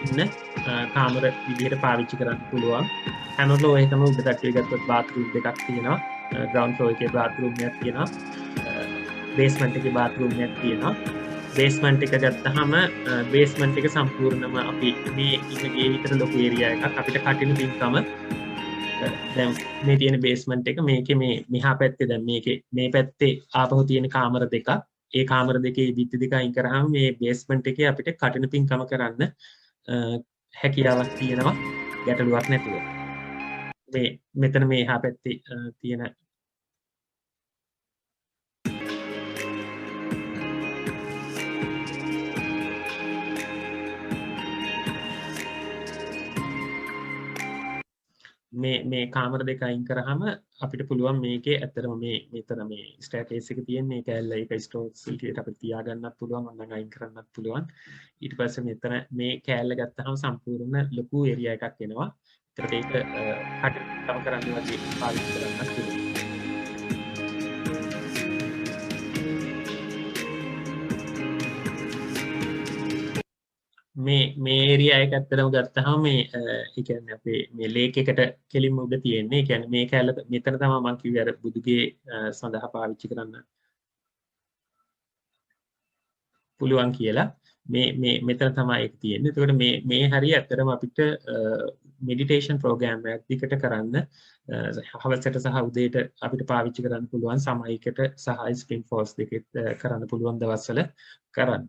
ඉන්න කාමර විදිහට පාවිච්චි කරන්න පුළුවන් හැම ෆ්ලෝර් එකම උඩ තට්ටුවේ ගත්තොත් බාත්රූම් දෙකක් තියෙනවා ග්‍රවුන්ඩ් ෆ්ලෝර් එකේ බාත්රූම් එකක් තියෙනවා බේස්මන්ට් එකේ බාත්රූම් එකක් තියෙනවා බේස්මන්ට් එක ගත්තාම බේස්මන්ට් එක සම්පූර්ණම අපි මේ ඉන්න ගේ විතර ලොකු ඒරියා එකක් අපිට කටින පින්කම දැන් මේ තියෙන බේස්මන්ට් එක මේකේ මේ මෙහා පැත්තේ දැන් මේකේ මේ පැත්තේ ආපහු තියෙන කාමර දෙකක් ඒ කාමර දෙකේ බිත්ති දෙක අයින් කරාම මේ බේස්මන්ට් එකේ අපිට කටින පින්කම කරන්න හැකියාවක් තියෙනවා ගැටලුවක් නැතුව මේ මෙතන මේ එහා පැත්තේ තියෙන මේ කාමර දෙක අයින් කරාම අපිට පුළුවන් මේකේ ඇත්තටම මේ මෙතන මේ ස්ටෑර්කේස් එක තියෙන මේ කැලල එක ස්ටෝර්ස් විදියට අපිට තියාගන්නත් පුළුවන් ඔන්න අයින් කරන්නත් පුළුවන් ඊට පස්සේ මෙතන මේ කැලල ගත්තාම සම්පූර්ණ ලොකු ඒරියා එකක් එනවා ඒකට ඒක කටම කරන්න වගේ පාවිච්චි කරන්නත් පුළුවන් මේ ඒරියා එක ඇත්තටම ගත්තාම මේ ඒ කියන්නේ අපේ මේ ලේක් එකට කෙලින්ම උඩ තියෙන්නේ. ඒ කියන්නේ මේ කැලල මෙතන තමයි මම කිව්වේ අර බුදුගේ සඳහා පාවිච්චි කරන්න පුළුවන් කියලා. මෙතන තමයි ඒක තියෙන්නේ. එතකොට මේ හරිය ඇත්තටම අපිට මෙඩිටේෂන් ප්‍රෝග්‍රෑම් එකක් දිකට කරන්න හවසට සහ උදේට අපිට පාවිච්චි කරන්න පුළුවන් සමයකට සහ ස්ප්‍රින්ග් ෆෝල්ස් දෙකෙත් කරන්න පුළුවන් දවස්වල කරන්න.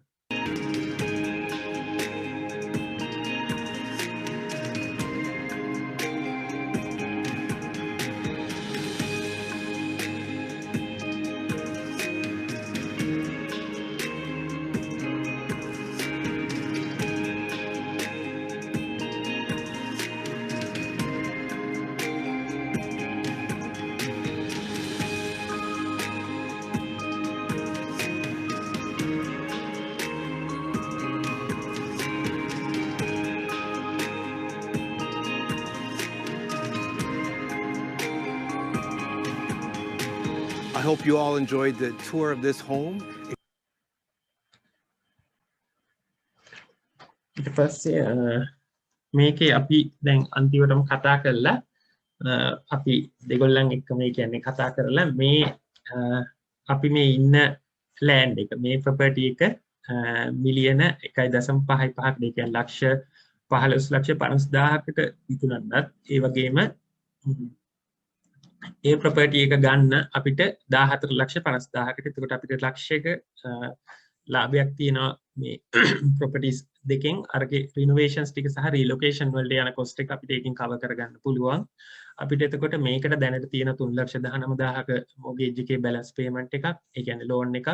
I hope you all enjoyed the tour of this home. ඊට පස්සේ මේකේ අපි දැන් අන්තිමටම කතා කරලා අපි දෙගොල්ලන් එක්ක මේ කියන්නේ කතා කරලා මේ අපි මේ ඉන්න ලෑන්ඩ් එක මේ ප්‍රොපර්ටි එක මිලියන 1.55ක් ඒ කියන්නේ ලක්ෂ 15,50,000කට විකුණන්නත් ඒ වගේම ඒ ප්‍රොපර්ටි එක ගන්න අපිට 14,50,000කට එතකොට අපිට ලක්ෂයක ලාභයක් තියෙනවා මේ ප්‍රොපර්ටිස් දෙකෙන් අරගේ රිනෝවේෂන්ස් ටික සහ රීලොකේෂන් වලට යන කොස්ට් එක අපිට ඒකෙන් කවර් කරගන්න පුළුවන්. අපිට එතකොට මේකට දැනට තියෙන 3,19,000ක මොගේජ් එකේ බැලන්ස් පේමන්ට් එකක්, ඒ කියන්නේ ලෝන් එකක්.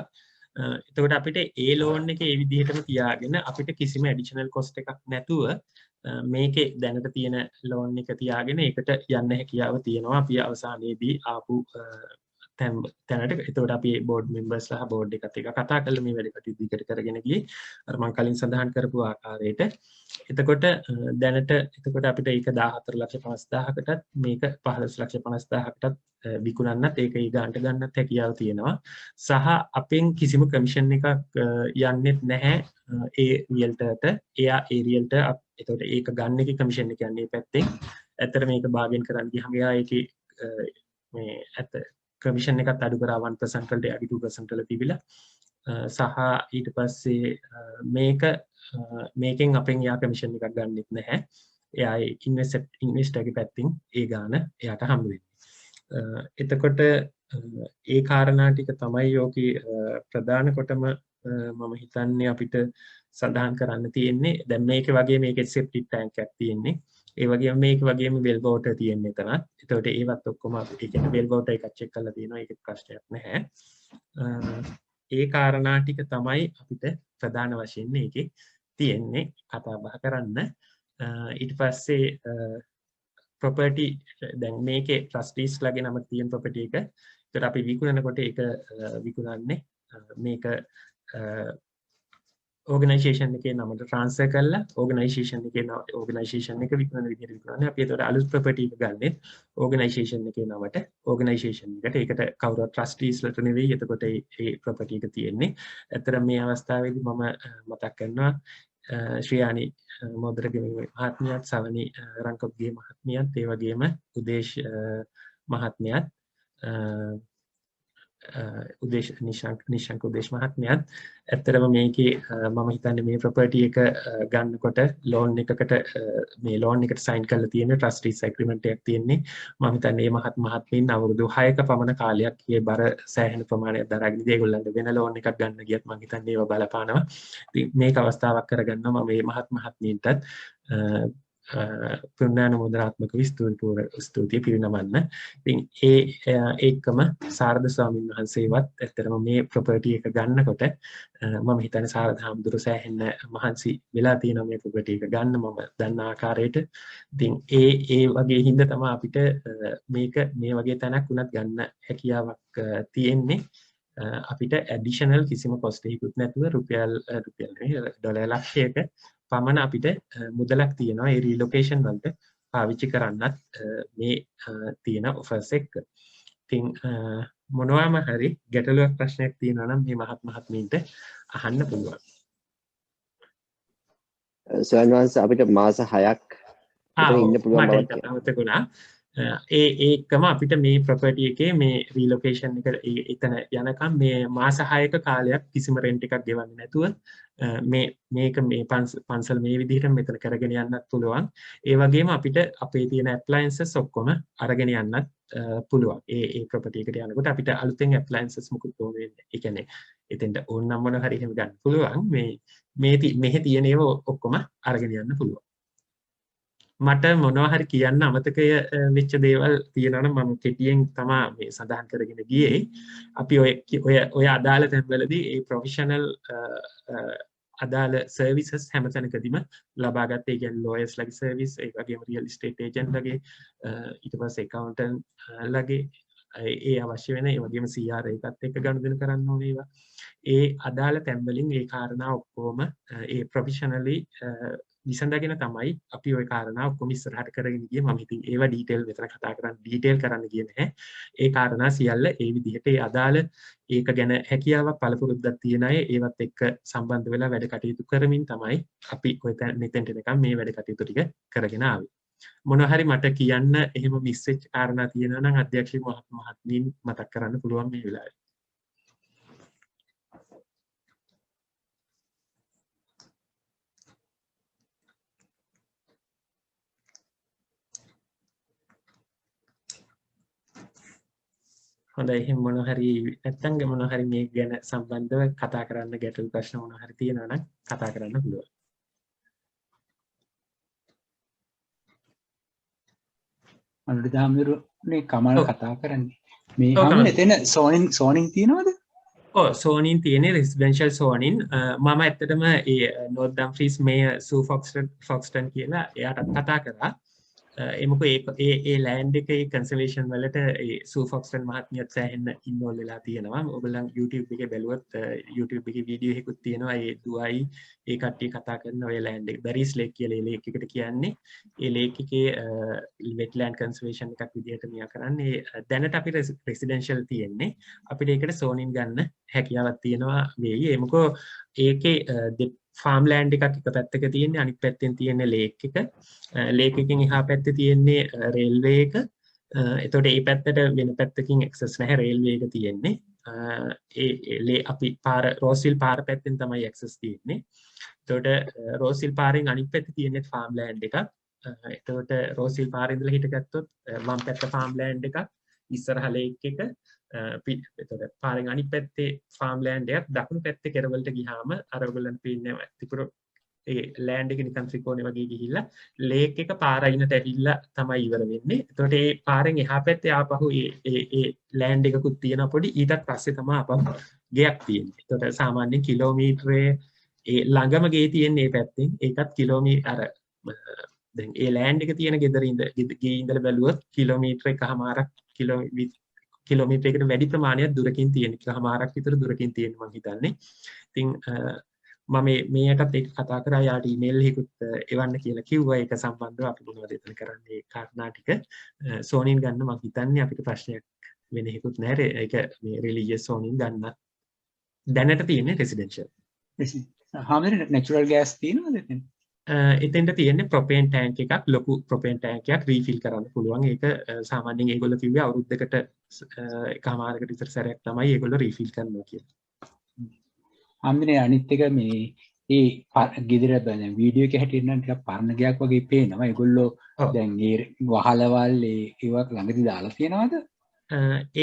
එතකොට අපිට ඒ ලෝන් එක ඒ විදිහටම තියාගෙන අපිට කිසිම ඇඩිෂනල් කොස්ට් එකක් නැතුව මේකේ දැනට තියෙන ලෝන් එක තියාගෙන ඒකට යන්න හැකියාව තියෙනවා අපි අවසානයේදී ආපු තැනට. එතකොට අපි බෝඩ් මෙම්බර්ස්ලා බෝඩ් එකත් එක්ක කතා කරලා මේ වැඩ කටයුතු දිගට කරගෙන ගියේ අර මම කලින් සඳහන් කරපු ආකාරයට. එතකොට දැනට එතකොට අපිට ඒක 14,50,000කටත් මේක 15,50,000කටත් විකුණන්නත් ඒක ඊගාන්ට ගන්නත් හැකියාව තියෙනවා. සහ අපෙන් කිසිම කමිෂන් එකක් යන්නෙත් නැහැ ඒ රියල්ටර්ට. එයා ඒ රියල්ටර් එතකොට ඒක ගන්න එකේ කමිෂන් එක යන්නේ පැත්තෙන්. ඇත්තට මේක බාගෙන් කරන්න ගියාම එයා ඒකේ මේ ඇත්ත කමිෂන් එකත් අඩු කරා 1% වලට යටි 2% වල තිබිලා. සහ ඊට පස්සේ මේකෙන් අපෙන් යා කමිෂන් එකක් ගන්නෙත් නැහැ. එයා ඉන්වෙස්ටර්ගේ පැත්තෙන් ඒ ගාන එයාට හම්බ වෙන්නේ. එතකොට ඒ කාරණා ටික තමයි යෝකී ප්‍රධාන කොටම මම හිතන්නේ අපිට සඳහන් කරන්න තියෙන්නේ. දැන් මේක වගේ මේකේ සෙප්ටික් ටැන්ක් එකක් තියෙන්නේ. ඒ වගේම මේක වගේම වෙල් වෝටර් තියෙන එතන. එතකොට ඒවත් ඔක්කොම අපි ඒ කියන්නේ වෙල් වෝටර් එකක් චෙක් කරලා තියෙනවා. ඒකෙත් ප්‍රශ්නයක් නැහැ. ඒ කාරණා ටික තමයි අපිට ප්‍රධාන වශයෙන් මේකේ තියෙන්නේ කතා බහ කරන්න. ඊට පස්සේ ප්‍රොපර්ටි දැන් මේකේ ට්‍රස්ටිස් ලගේ නම තියෙන ප්‍රොපර්ටි එක. ඒකට අපි විකුණනකොට ඒක විකුණන්නේ මේක ඕගනයිසේෂන් එකේ නමට ට්‍රාන්ස්ෆර් කරලා ඕගනයිසේෂන් එකේ ඕගනයිසේෂන් එක විකුණන විදිහට විකුණන්නේ. අපි ඒතකොට අලුත් ප්‍රොපර්ටි එක ගන්නෙ ඕගනයිසේෂන් එකේ නමට ඕගනයිසේෂන් එකට. ඒකට කවුරුත් ට්‍රස්ටිස්ලට නෙවෙයි. එතකොට ඒ ප්‍රොපර්ටි එක තියෙන්නේ. ඇත්තට මේ අවස්ථාවේදී මම මතක් කරනවා ශ්‍රියානි මොදරගේ මහත්මියත් සවනි රංකොත්ගේ මහත්මියත් ඒ වගේම උදේශ් මහත්මයාත් උදේශ් නිශංක උදේශ් මහත්මයාත් ඇත්තටම මේකේ මම හිතන්නේ මේ ප්‍රොපර්ටි එක ගන්නකොට ලෝන් එකකට මේ ලෝන් එකට සයින් කරලා තියෙන ට්‍රස්ටිස් ඇග්‍රීමන්ට් එකක් තියෙන්නේ. මම හිතන්නේ මේ මහත්මීන් අවුරුදු 6ක පමණ කාලයක් මේ බර සෑහෙන ප්‍රමාණයක් දරගෙන ඉඳී ඒගොල්ලන්ට වෙන ලෝන් එකක් ගන්න ගියත් මම හිතන්නේ ඒව බලපානවා. ඉතින් මේක අවස්ථාවක් කරගන්නවා මම මේ මහත්මීන්ටත් පුණ්‍යානුමෝදනාත්මකව ස්තුතිය පිරිනමන්න. ඉතින් ඒකම සාරද ස්වාමීන් වහන්සේවත් ඇත්තටම මේ ප්‍රොපර්ටි එක ගන්නකොට මම හිතන්නේ සාරද හාමුදුරුවෝ සෑහෙන මහන්සි වෙලා තියෙනවා මේ ප්‍රොපර්ටි එක ගන්න මම දන්න ආකාරයට. ඉතින් ඒ වගේ හින්දා තමයි අපිට මේක මේ වගේ තැනක් උනත් ගන්න හැකියාවක් තියෙන්නේ. අපිට ඇඩිෂනල් කිසිම කොස්ට් එකකුත් නැතුව රුපියල් ඩොලර් ලක්ෂයක පමණ අපිට මුදලක් තියෙනවා ඒ රීලොකේෂන් වලට පාවිච්චි කරන්නත් මේ තියෙන ඔෆර්ස් එක. ඉතින් මොනවාම හරි ගැටලුවක් ප්‍රශ්නයක් තියෙනවා නම් මේ මහත්මීන්ට අහන්න පුළුවන්. සර්වන්ස් අපිට මාස 6ක් ඉන්න පුළුවන් බවක් තියෙනවා. ඒකම අපිට මේ ප්‍රොපර්ටි එකේ මේ රීලොකේෂන් එක එතන යනකම් මේ මාස 6ක කාලයක් කිසිම රෙන්ට් එකක් ගෙවන්නේ නැතුව මේක මේ පන්සල් මේ විදිහට මෙතන කරගෙන යන්නත් පුළුවන්. ඒ වගේම අපිට අපේ තියෙන ඇප්ලයන්සස් ඔක්කොම අරගෙන යන්නත් පුළුවන්. ඒ ප්‍රොපර්ටි එකට යනකොට අපිට අලුතෙන් ඇප්ලයන්සස් මුකුත් ඕන වෙන්නේ. ඒ කියන්නේ එතෙන්ට ඕන නම් මොන හරි එහෙම ගන්න පුළුවන්. මෙහි තියෙන ඒවා ඔක්කොම අරගෙන යන්න පුළුවන්. මට මොනවා හරි කියන්න අමතක වෙච්ච දේවල් තියෙනවා නම් මම කෙටියෙන් තමයි මේ සඳහන් කරගෙන ගියේ. අපි ඔය අදාළ තැන්වලදී ඒ ප්‍රොෆෙෂනල් අදාළ සර්විසස් හැමතැනකදීම ලබා ගන්න. ඒ කියන්නේ ලෝයර්ස් ලගේ සර්විස්, ඒ වගේම රියල් එස්ටේට් ඒජන්ට් ලගේ, ඊට පස්සේ ඇකවුන්ටන්ට් ලගේ ඒ අවශ්‍ය වෙන ඒ වගේම CRA එකත් එක්ක ගනුදෙනු කරන්න ඕනේ ඒවා. ඒ අදාළ තැන්වලින් ඒ කාරණා ඔක්කොම ඒ ප්‍රොෆෙෂනලි විසඳගෙන තමයි අපි ওই කාරණා ඔක්කොම ඉස්සරහට කරගෙන ගියේ. මම ඉතින් ඒවා ඩීටේල් මෙතන කතා කරන්න ඩීටේල් කරන්න ගියේ නැහැ. ඒ කාරණා සියල්ල ඒ විදිහට ඒ අදාළ ඒක ගැන හැකියාවක් පළපුරුද්දක් තියන අය ඒවත් එක්ක සම්බන්ධ වෙලා වැඩ කටයුතු කරමින් තමයි අපි ඔය මෙතෙන්ට එනකම් මේ වැඩ කටයුතු ටික කරගෙන ආවේ. මොනවා හරි මට කියන්න එහෙම මිස් වෙච්ච කාරණා තියෙනවා නම් අධ්‍යක්ෂක මහත්මීන් මතක් කරන්න පුළුවන් මේ වෙලාවේ. හොඳයි එහෙනම් මොන හරි නැත්තම් මොන හරි මේක ගැන සම්බන්ධව කතා කරන්න ගැටළු ප්‍රශ්න මොන හරි තියෙනවා නම් කතා කරන්න පුළුවන්. අනුරාධ හාමුදුරුවනේ කමල් ඔව්. කතා කරන්නේ. මේ ඔව් හැම කමල්. එතන සෝනින් තියනවද? සෝනින් තියෙන රෙසිඩෙන්ෂල් සෝනින් මම ඇත්තටම ඒ නෝර්ත් ඩම්ෆ්‍රීස් මේ සූ ෆොක්ස්ටන් කියලා එයාටත් කතා කරා. එමකෝ ඒ ලෑන්ඩ් එකේ කන්සර්වේෂන් වලට ඒ සූ ෆොක්ස්ටන් මහත්මියත් සෑහෙන්න ඉන්වෝල්ව් වෙලා තියෙනවා. ඔයගොල්ලන් YouTube එකේ බැලුවොත් YouTube එකේ වීඩියෝ එකකුත් තියෙනවා. ඒ දුවයි ඒ කට්ටිය කතා කරන ඔය ලෑන්ඩ් එක බැරිස් ලේක් කියලා ඒ ලේක් එකට කියන්නේ. ඒ ලේක් එකේ වෙට්ලෑන්ඩ් කන්සර්වේෂන් එකක් විදිහට මෙයා කරන්නේ. දැනට අපි රෙසිඩෙන්ෂල් තියෙන්නේ. අපිට ඒකට සෝනින් ගන්න හැකියාවක් තියෙනවා වෙයි. එමකෝ ඒකේ ෆාම් ලෑන්ඩ් එකක් එක පැත්තක තියෙන්නේ අනිත් පැත්තෙන් තියෙන්නේ ලේක් එක. ලේක් එකකින් එහා පැත්තේ තියෙන්නේ රේල්වේ එක. එතකොට මේ පැත්තට වෙන පැත්තකින් ඇක්සස් නැහැ රේල්වේ එක තියෙන්නේ. අපි පාර රෝස්විල් පාර පැත්තෙන් තමයි ඇක්සස් තියෙන්නේ. එතකොට රෝස්විල් පාරෙන් අනිත් පැත්තේ තියෙන්නේ ෆාම් ලෑන්ඩ් එකක්. එතකොට රෝස්විල් පාරේ ඉඳලා හිටගත්තොත් වම් පැත්ත ෆාම් ලෑන්ඩ් එකක් ඉස්සරහ ලේක් එක එතකොට පාරෙන් අනිත් පැත්තේ ෆාම් ලෑන්ඩ් එකක් දකුණු පැත්තේ කෙරවලට ගියාම අර ඔයගොල්ලන් පේන්නේ තිපුරු ඒ ලෑන්ඩ් එක නිකන් ත්‍රිකෝණේ වගේ ගිහිල්ලා ලේක් එක පාර අයිනට ඇවිල්ලා තමයි ඉවර වෙන්නේ. එතකොට ඒ පාරෙන් එහා පැත්තේ ආපහු ඒ ලෑන්ඩ් එකකුත් තියෙනවා පොඩි ඊටත් පස්සේ තමයි ආපහු ගෙයක් තියෙන්නේ. එතකොට සාමාන්‍යයෙන් කිලෝමීටරේ ඒ ළඟම ගේ තියෙන්නේ මේ පැත්තෙන් ඒකත් කිලෝමීටර අර දැන් ඒ ලෑන්ඩ් එක තියෙන ගෙදර ගේ ඉඳලා බැලුවොත් කිලෝමීටර එකමාරක් කිලෝමීටරයකට වැඩි ප්‍රමාණයක් දුරකින් තියෙන එකමාරක් විතර දුරකින් තියෙන මම හිතන්නේ. ඉතින් මම මේකටත් ඒක කතා කරා යාට ඊමේල් එකකුත් එවන්න කියලා කිව්වා ඒක සම්බන්ධව අපි මොනවද එතන කරන්නේ කාරණා ටික සෝනින් ගන්න මම හිතන්නේ අපිට ප්‍රශ්නයක් වෙන එකකුත් නැහැ ඒක මේ රිලිජියස් සෝනින් ගන්න දැනට තියෙන්නේ රෙසිඩෙන්ෂල් හාමුදුරුවනේ නැචරල් ගෑස් තියෙනවද එතන? එතෙන්ට තියෙන්නේ ප්‍රොපේන් ටැංක් එකක් ලොකු ප්‍රොපේන් ටැංක් එකක් රීෆිල් කරන්න පුළුවන් ඒක සාමාන්‍යයෙන් ඒගොල්ලෝ කිව්වේ අවුරුද්දකට එකමාරකට විතර සැරයක් තමයි ඒගොල්ලෝ රීෆිල් කරනවා කියලා. හාමුදුරුවනේ අනිත් එක මේ ඒ ගෙදර දැන් වීඩියෝ එක හැටියට නම් ටිකක් පරණ ගයක් වගේ පේනවා. ඒගොල්ලෝ දැන් ඒ වහලවල් ඒවක් ළඟදී දාලා තියෙනවද?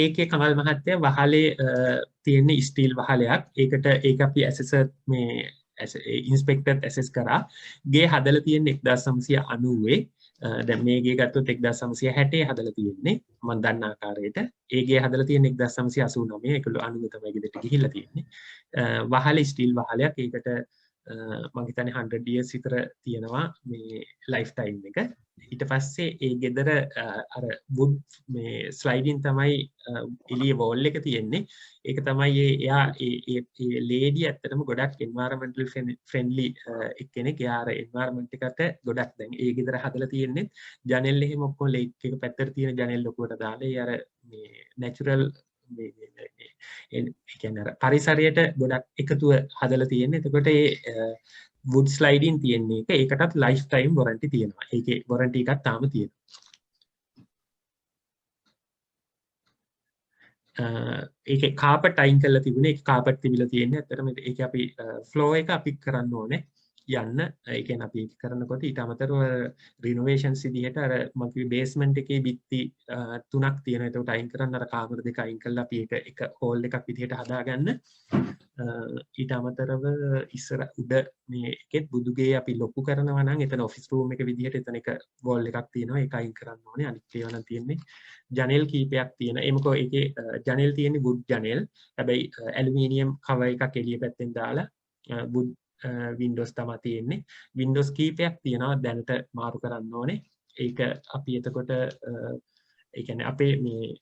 ඒකේ කමල් මහත්තයා වහලේ තියෙන ස්ටීල් වහලයක්. ඒක අපි ඇසෙසර් මේ ඉන්ස්පෙක්ටර් ඇසෙස් කරා. ගේ හදලා තියෙන්නේ 1990 දැන් මේ ගේ ගත්තොත් 1960 හදලා තියෙන්නේ මම දන්න ආකාරයට. ඒ ගේ හදලා තියෙන්නේ 1989 ඒකළු 90 තමයි ගෙදරට ගිහිල්ලා තියෙන්නේ. වහලේ ස්ටීල් වහලයක්. ඒකට මම හිතන්නේ 100 years විතර තියෙනවා මේ ලයිෆ් ටයිම් එක. ඊට පස්සේ ඒ ගෙදර අර wood මේ ස්ලයිඩින් තමයි එළිය වෝල් එක තියෙන්නේ. ඒක තමයි එයා ඒ ලේඩි ඇත්තටම ගොඩක් එන්වයරන්මන්ටල් ෆ්‍රෙන්ඩ්ලි එක්කෙනෙක්. එයා අර එන්වයරන්මන්ට් එකට ගොඩක් දැන් ඒ ගෙදර හදලා තියෙන්නේ ජනෙල් එහෙම ඔක්කොම ලේක් එක පැත්තට තියෙන ජනෙල් ලොකුවට දාලා ඒ අර මේ නැචරල් පරිසරයට ගොඩක් එකතුව හදලා තියෙන්නේ. එතකොට ඒ wood sliding තියෙන්නේ ඒකටත් life time warranty තියෙනවා. ඒකේ warranty එකක් තාම තියෙනවා. ඒකේ කාපට් අයින් කරලා තිබුණේ ඒක කාපට් තිබිලා තියෙන්නේ. ඇත්තටම ඒක අපි ෆ්ලෝ එක අපි කරන්න ඕනේ යන්න. ඒ කියන්නේ අපි ඒක කරනකොට ඊට අමතරව රිනෝවේෂන්ස් විදිහට අර මම කිව්වේ බේස්මන්ට් එකේ බිත්ති 3ක් තියෙනවා. ඒකට අයින් කරන්න අර කාමර දෙක අයින් කරලා අපි ඒක එක හෝල් එකක් විදිහට හදාගන්න. ඊට අමතරව ඉස්සර උඩ මේ එකෙත් බුදුගේ අපි ලොකු කරනවා නම් එතන ඔෆිස් රූම් එක විදිහට එතන එක වෝල් එකක් තියෙනවා. ඒක අයින් කරන්න ඕනේ. අනිත් ඒවා නම් තියෙන්නේ ජනෙල් කීපයක් තියෙනවා. එමකෝ ඒකේ ජනෙල් තියෙන්නේ wood ජනෙල්. හැබැයි ඇලුමිනියම් කවර් එකක් එළිය පැත්තෙන් දාලා wood වින්ඩෝස් තමයි තියෙන්නේ. වින්ඩෝස් කීපයක් තියෙනවා දැනට මාරු කරන්න ඕනේ. ඒක අපි එතකොට ඒ කියන්නේ අපේ මේ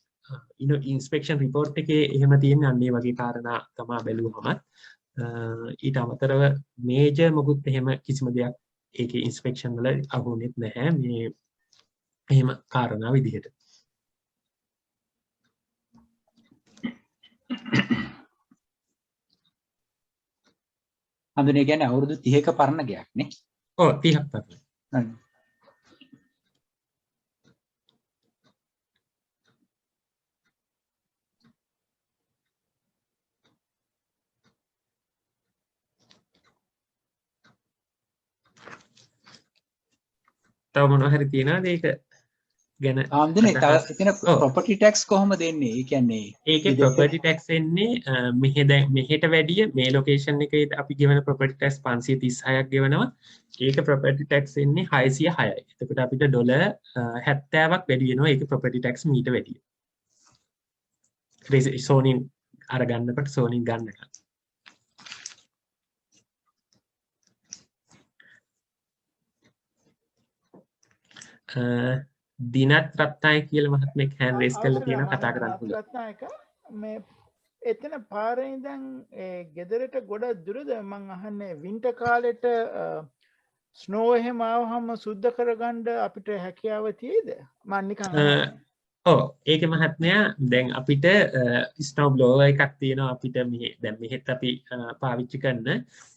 ඉන්ස්පෙක්ෂන් රිපෝට් එකේ එහෙම තියෙන අන්නේ වගේ කාරණා තමයි බැලුවම ඊට අමතරව මේජර් මොකුත් එහෙම කිසිම දෙයක් ඒකේ ඉන්ස්පෙක්ෂන් වල අහුවෙන්නේ නැහැ මේ එහෙම කාරණා විදිහට. හඳුනේ කියන්නේ අවුරුදු 30ක පරණ ගයක් නේ. ඔව් 30ක් පරණ. තව මොනවා හරි තියනවාද ඒක ගැන ආම්දනේ තව අදහස්- එතන ඔව්. ප්‍රොපර්ටි ටැක්ස් කොහොමද දෙන්නේ? ඒ කියන්නේ ඒකේ ප්‍රොපර්ටි ටැක්ස් එන්නේ මෙහෙ දැන් මෙහෙට වැඩිය මේ ලොකේෂන් එකේ අපි ගෙවන ප්‍රොපර්ටි ටැක්ස් 536ක් ගෙවනවා. ඒක ප්‍රොපර්ටි ටැක්ස් එන්නේ 606යි. එතකොට අපිට ඩොලර් 70ක් වැඩි වෙනවා ඒක ප්‍රොපර්ටි ටැක්ස් මීට වැඩිය. සෝනින් අරගන්නකොට සෝනින් ගන්නකම්. දිනත් රත්නායක කියලා මහත්මයෙක් හෑන්ඩ් රේස් කරලා තියෙනවා කතා කරන්න පුළුවන්. රත්නායක මේ එතන පාරේ ඉඳන් ඒ ගෙදරට ගොඩක් දුරද මං අහන්නේ වින්ටර් කාලෙට ස්නෝ එහෙම ආවහම සුද්ධ කරගන්න අපිට හැකියාව තියෙයිද? මං නිකන් අහන්නේ. ඔව් ඒක මහත්මයා දැන් අපිට ස්නෝ බ්ලෝවර් එකක් තියෙනවා අපිට මෙහෙ දැන් මෙහෙත් අපි පාවිච්චි කරන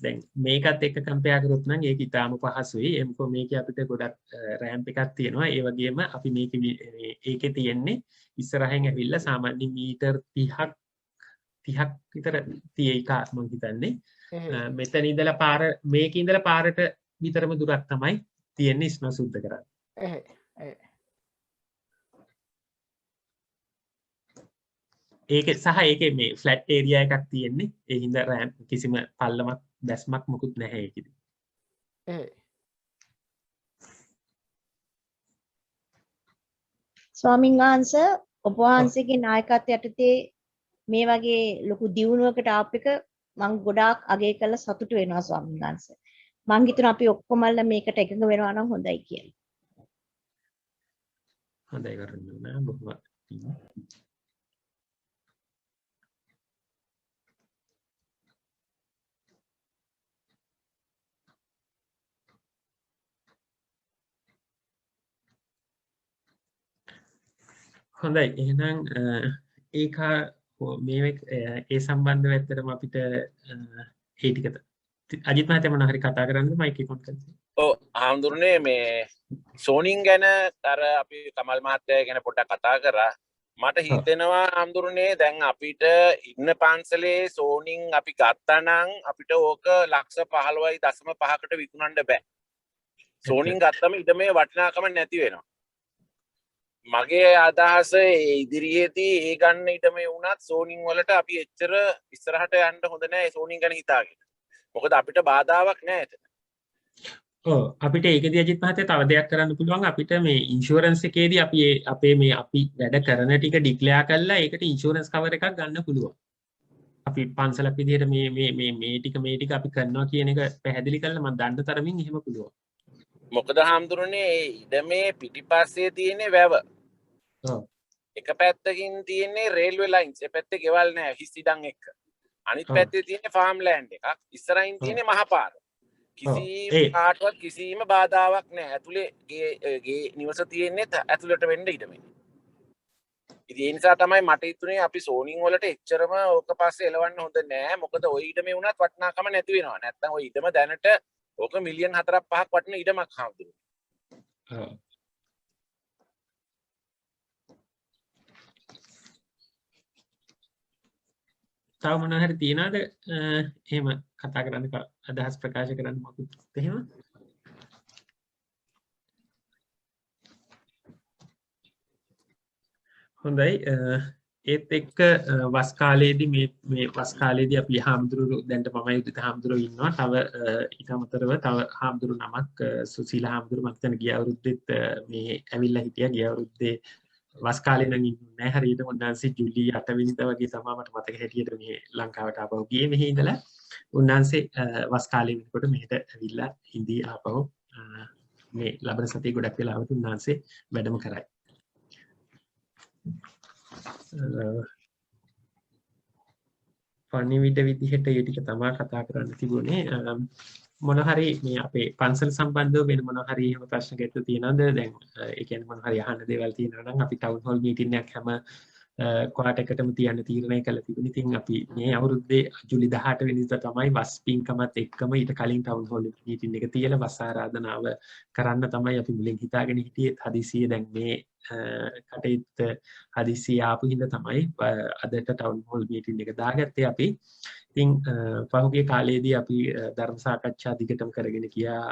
දැන් මේකත් එක්ක කම්පෙයාර් කරොත් නම් ඒක ඉතාම පහසුයි එම්කෝ මේකේ අපිට ගොඩක් රෑම්ප් එකක් තියෙනවා ඒ වගේම අපි ඒකේ තියෙන්නේ ඉස්සරහින් ඇවිල්ලා සාමාන්‍ය මීටර් 30ක් විතර තියෙයි කාස් මං හිතන්නේ මෙතන ඉඳලා පාර මේකේ ඉඳලා පාරට විතරම දුරක් තමයි තියෙන්නේ ස්නෝ සුද්ධ කරන්න. ඒක සහ ඒකේ මේ ෆ්ලැට් ඒරියා එකක් තියෙන්නේ ඒ හින්දා රෑම්ප් කිසිම පල්ලමක් දැස්මක් මොකුත් නැහැ ඒකෙදි. ස්වාමීන් වහන්සේ ඔබ වහන්සේගේ නායකත්වය යටතේ මේ වගේ ලොකු දියුණුවකට ආප් එක මම ගොඩාක් අගය කරලා සතුටු වෙනවා ස්වාමීන් වහන්සේ. මං හිතනවා අපි ඔක්කොමල්ලා මේකට එකඟ වෙනවා නම් හොඳයි කියලා. හොඳයි වරුණා බොහොම හොඳයි එහෙනම් ඒක ඒ සම්බන්ධව ඇත්තටම අපිට ඒ ටික අජිත් මහත්තයා මොනවා හරි කතා කරන්නද මයික් එක ඔන් කරලා. ඔව් ආම්දුරනේ මේ සෝනින් ගැන අර අපි කමල් මහත්තයා ගැන පොඩ්ඩක් කතා කරා. මට හිතෙනවා ආම්දුරනේ දැන් අපිට ඉන්න පන්සලේ සෝනින් අපි ගත්තා නම් අපිට ඕක ලක්ෂ 15.5කට විකුණන්න බෑ. සෝනින් ගත්තම ඉඩමේ වටිනාකම නැති වෙනවා. මගේ අදහස ඉදිරියේදී ඒ ගන්න ඉඩමේ වුණත් සෝනින් වලට අපි එච්චර ඉස්සරහට යන්න හොඳ නැහැ සෝනින් ගැන හිතාගෙන. මොකද අපිට බාධාවක් නැහැ එතන. ඔව් අපිට ඒකදී අජිත් මහත්තයා තව දෙයක් කරන්න පුළුවන් අපිට මේ ඉන්ෂුරන්ස් එකේදී අපි අපේ මේ අපි වැඩ කරන ටික ඩික්ලෙයාර් කරලා ඒකට ඉන්ෂුරන්ස් කවර් එකක් ගන්න පුළුවන්. අපි පන්සලක් විදිහට මේ ටික අපි කරනවා කියන එක පැහැදිලි කරලා මම දන්න තරමින් එහෙම පුළුවන්. මොකද හාමුදුරනේ ඉඩමේ පිටිපස්සේ තියෙන වැව. එක පැත්තකින් තියෙන්නේ රේල්වේ ලයින්ස්. ඒ පැත්තේ ගෙවල් නැහැ හිස් ඉඩම් එක්ක. අනිත් පැත්තේ තියෙන්නේ ෆාම් ලෑන්ඩ් එකක්. ඉස්සරහින් තියෙන්නේ මහ පාර. කිසිම කාටවත් කිසිම බාධාවක් නැහැ. ඇතුලේ ගේ නිවස තියෙන්නේ ඇතුලට වෙන්න ඉඩමේ. ඉතින් ඒ නිසා තමයි මට හිතුනේ අපි සෝනින් වලට එච්චරම ඕක පස්සේ එලවන්න හොඳ නෑ. මොකද ওই ඉඩමේ වුණත් වටිනාකම නැති වෙනවා. නැත්තම් ওই ඉඩම දැනට ඕක මිලියන් 4-5ක් වටින ඉඩමක් හම්බුනේ. තව මොනවා හරි තියනවාද එහෙම කතා කරන්න අදහස් ප්‍රකාශ කරන්න මොකද එහෙම හොඳයි ඒත් එක්ක වස් කාලයේදී මේ වස් කාලයේදී අපි හාමුදුරු දැන්ට මම යුදිත හාමුදුරු ඉන්නවා තව ඊට අමතරව තව හාමුදුරු නමක් සුසීල හාමුදුරු මම හිතන ගිය අවුරුද්දෙත් මේ ඇවිල්ලා හිටියා ගිය අවුරුද්දේ වස් කාලේ නම් ඉන්නේ නැහැ හරියට උන්වහන්සේ ජූලි 8 වෙනිදා වගේ තමයි මට මතක හැටියට මේ ලංකාවට ආපහු ගියේ මෙහි ඉඳලා උන්වහන්සේ වස් කාලේ වෙනකොට මෙහෙට ඇවිල්ලා හින්දි ආපහු මේ ලබන සතියේ ගොඩක් වෙලාවට උන්වහන්සේ වැඩම කරයි පණිවිඩ විදිහට ඒ ටික තමයි කතා කරන්න තිබුණේ මොන හරි මේ අපේ පන්සල් සම්බන්ධව වෙන මොන හරි එහෙම ප්‍රශ්න ගැටලු තියෙනවද දැන් ඒ කියන්නේ මොන හරි අහන්න දේවල් තියෙනවා නම් අපි ටවුන් හෝල් මීටින් එකක් හැම ක්වාටර් එකටම තියන්න තීරණය කළා තිබුණේ. ඉතින් අපි මේ අවුරුද්දේ ජූලි 18 වෙනිදා තමයි වස් පින්කමත් එක්කම ඊට කලින් ටවුන් හෝල් මීටින් එක තියලා වස් ආරාධනාව කරන්න තමයි අපි මුලින් හිතාගෙන හිටියේ. හදිසියෙ දැන් මේ කටයුත්ත හදිසියෙ ආපු හින්දා තමයි අදට ටවුන් හෝල් මීටින් එක දාගත්තේ අපි. ඉතින් පහුගිය කාලේදී අපි ධර්ම සාකච්ඡා දිගටම කරගෙන ගියා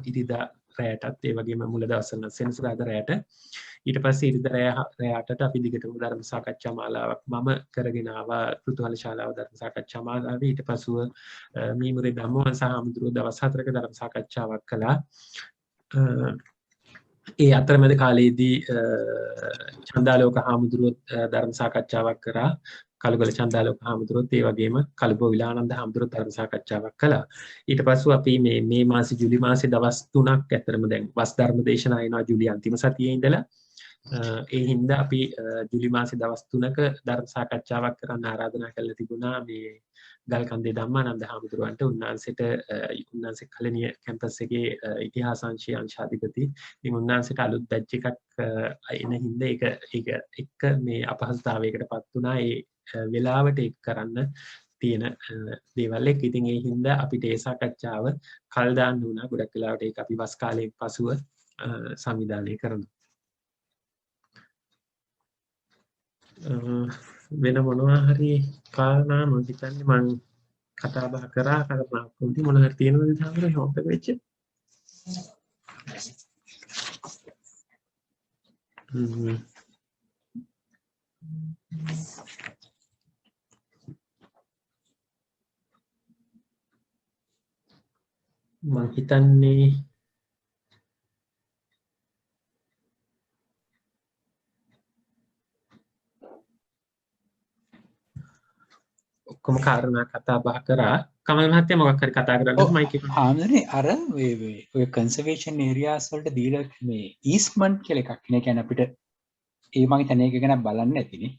ඉරිදා රැයටත් ඒ වගේම මුල දවසන සෙනසුරාදා රැයට. ඊට පස්සේ ඉරිදා රැයටත් අපි දිගටම ධර්ම සාකච්ඡා මාලාවක් මම කරගෙන ආවා ෘතුවල ශාලාව ධර්ම සාකච්ඡා මාලාවේ. ඊට පසුව මීමුරේ ධම්මවංශ හාමුදුරුවෝ දවස් 4ක ධර්ම සාකච්ඡාවක් කළා. ඒ අතරමැද කාලයේදී චන්දාලෝක හාමුදුරුවෝ ධර්ම සාකච්ඡාවක් කරා. කළුගල චන්දාලෝක හාමුදුරුවෝත් ඒ වගේම කළුබෝ විලානන්ද හාමුදුරුවෝ ධර්ම සාකච්ඡාවක් කළා. ඊට පස්ව අපි මේ මාසේ ජූලි මාසේ දවස් 3ක් ඇතරම දැන් වස් ධර්ම දේශනා එනවා ජූලි අන්තිම සතියේ ඉඳලා. ඒ හින්දා අපි ජූලි මාසේ දවස් 3ක ධර්ම සාකච්ඡාවක් කරන්න ආරාධනා කරලා තිබුණා මේ ගල්කන්දේ ධම්මානන්ද හාමුදුරුවන්ට. උන්වහන්සේ කලනිය කැම්පස් එකේ ඉතිහාසංශය අංශාධිපති. ඉතින් උන්වහන්සේට අලුත් බැච් එකක් එන හින්දා ඒක එක්ක මේ අපහසුතාවයකටපත් වුණා. ඒ වෙලාවට ඒක කරන්න තියෙන දේවල් එක්ක. ඉතින් ඒ හින්දා අපිට ඒ සාකච්ඡාව කල් දාන්න වුණා. ගොඩක් වෙලාවට ඒක අපි වස් කාලයෙන් පසුව සංවිධානය කරනවා. වෙන මොනවා හරි කාරණා මම හිතන්නේ මම කතා බහ කරා කරපුවාදී මොන හරි තියෙනවද සාමාන්‍ය හොප් එක වෙච්ච මම හිතන්නේ ඔක්කොම කාරණා කතා බහ කරා. කමල් මහත්තයා මොකක් හරි කතා කරන්නද මයික් එක? හාමුදුරනේ අර ඔය කන්සර්වේෂන් ඒරියාස් වලට දීලා මේ ඊස්ට්මන්ට් කියලා එකක් නේ. කියන්නේ අපිට ඒ මම හිතන්නේ ඒක ගැන බලන්න ඇතිනේ.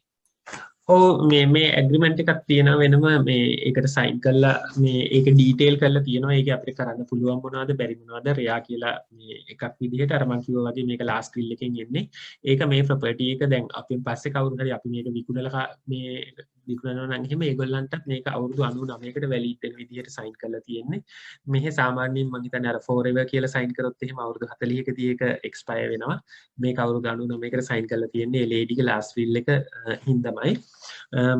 ඔව් මේ ඇග්‍රීමන්ට් එකක් තියෙනවා වෙනම මේ ඒකට සයින් කරලා මේ ඒක ඩීටේල් කරලා තියෙනවා. ඒක අපිට කරන්න පුළුවන් මොනවද බැරි මොනවද රෙයා කියලා මේ එකක් විදිහට අර මම කිව්වා වගේ මේක ලාස්ට් විල් එකෙන් එන්නේ. ඒක මේ ප්‍රොපර්ටි එක දැන් අපෙන් පස්සේ කවුරු හරි අපි මේක විකුණලා මේ විකුණනවා නම් එහෙම ඒගොල්ලන්ටත් මේක අවුරුදු 99කට වැලිඩ් වෙන විදිහට සයින් කරලා තියෙන්නේ. මෙහි සාමාන්‍යයෙන් මම හිතන්නේ අර forever කියලා සයින් කරොත් එහෙම අවුරුදු 40කදී ඒක එක්ස්පයර් වෙනවා. මේක අවුරුදු 99කට සයින් කරලා තියෙන්නේ ඒ ලේඩිගේ ලාස්ට් විල් එක හින්දාමයි.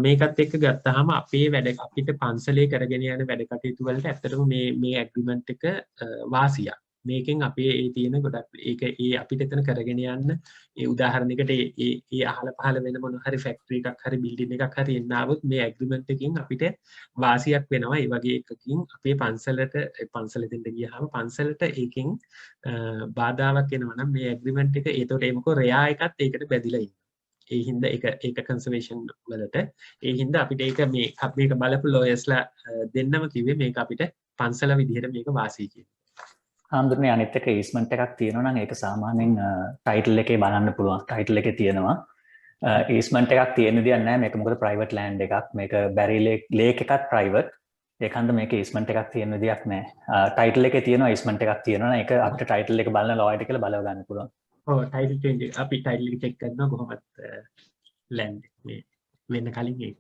මේකත් එක්ක ගත්තාම අපේ වැඩ අපිට පන්සලේ කරගෙන යන වැඩ කටයුතු වලට ඇත්තටම මේ ඇග්‍රීමන්ට් එක වාසියක්. මේකෙන් අපේ ඒ තියෙන ගොඩක් ඒක ඒ අපිට එතන කරගෙන යන්න ඒ උදාහරණයකට ඒ අහල පහල වෙන මොන හරි ෆැක්ටරි එකක් හරි බිල්ඩින් එකක් හරි එන්න આવොත් මේ ඇග්‍රීමන්ට් එකකින් අපිට වාසියක් වෙනවා. ඒ වගේ එකකින් අපේ පන්සලෙන් ගියාම පන්සලට ඒකෙන් බාධාවක් එනවා නම් මේ ඇග්‍රීමන්ට් එක ඒතකොට ඒ මොකෝ රෙයා එකත් ඒකට බැඳිලා ඉන්නවා. ඒ හින්දා ඒක කන්සර්වේෂන් වලට ඒ හින්දා අපිට ඒක මේක බලපු ලෝයර්ස්ලා දෙන්නම කිව්වේ මේක අපිට පන්සල විදිහට මේක වාසී කියලා. හාමුදුරනේ අනිත් එක ඊස්මන්ට් එකක් තියෙනවා නම් ඒක සාමාන්‍යයෙන් ටයිටල් එකේ බලන්න පුළුවන්. ටයිටල් එකේ තියෙනවා. ඊස්මන්ට් එකක් තියෙන දෙයක් නැහැ. මේක මොකද ප්‍රයිවට් ලෑන්ඩ් එකක්. මේක බැරි ලේක් එකක් ප්‍රයිවට්. ඒකන්ද මේක ඊස්මන්ට් එකක් තියෙන දෙයක් නැහැ. ටයිටල් එකේ තියෙනවා ඊස්මන්ට් එකක් තියෙනවා නම් ඒක අපිට ටයිටල් එක බලන ලෝයර්ට කියලා බලව ගන්න පුළුවන්. ඔව් ටයිටල් චේන්ජ් අපි ටයිටල් එක චෙක් කරනවා කොහොමද ලෑන්ඩ් මේ වෙන්න කලින් ඒක.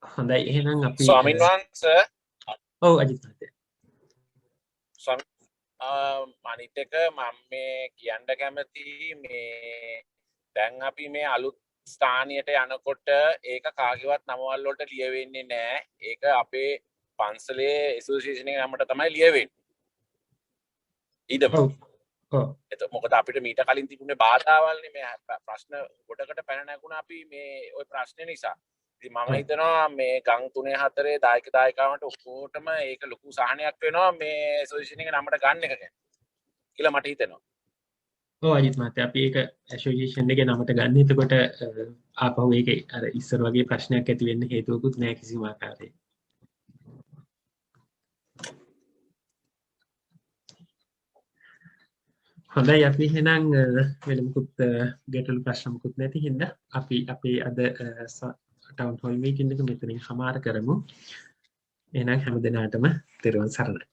හොඳයි එහෙනම් අපි ස්වාමීන් වහන්සේ ඔව් අජිත් මහත්තයා අනිත් එක මම මේ කියන්න කැමති මේ දැන් අපි මේ අලුත් ස්ථානයට යනකොට ඒක කාගේවත් නමවල් වලට ලියවෙන්නේ නැහැ. ඒක අපේ පන්සලේ ඇසෝසියේෂන් එකේ නමට තමයි ලියවෙන්නේ. ඊටම එතකොට මොකද අපිට මීට කලින් තිබුණේ බාධාවල්නේ මේ ප්‍රශ්න ගොඩකට පැන නැගුණා අපි මේ ওই ප්‍රශ්නේ නිසා. ඉතින් මම හිතනවා මේ ගම් 3 4 දායක දායකාවන්ට ඔක්කොටම ඒක ලොකු සහනයක් වෙනවා මේ ඇසෝසියේෂන් එකේ නමට ගන්න එක ගැන කියලා මට හිතෙනවා. ඔව් අජිත් මහත්තයා අපි ඒක ඇසෝසියේෂන් එකේ නමට ගන්න. එතකොට ආපහු ඒකේ අර ඉස්සර වගේ ප්‍රශ්නයක් ඇති වෙන්න හේතුවකුත් නැහැ කිසිම ආකාරයක. හොඳයි අපි එහෙනම් වෙන මුකුත් ගැටලු ප්‍රශ්න මුකුත් නැති හින්දා අපි අපේ අද ටවුන් හෝල් මීටින් එක මෙතනින් සමාර කරමු. එහෙනම් හැම දිනාටම තෙරුවන් සරණයි.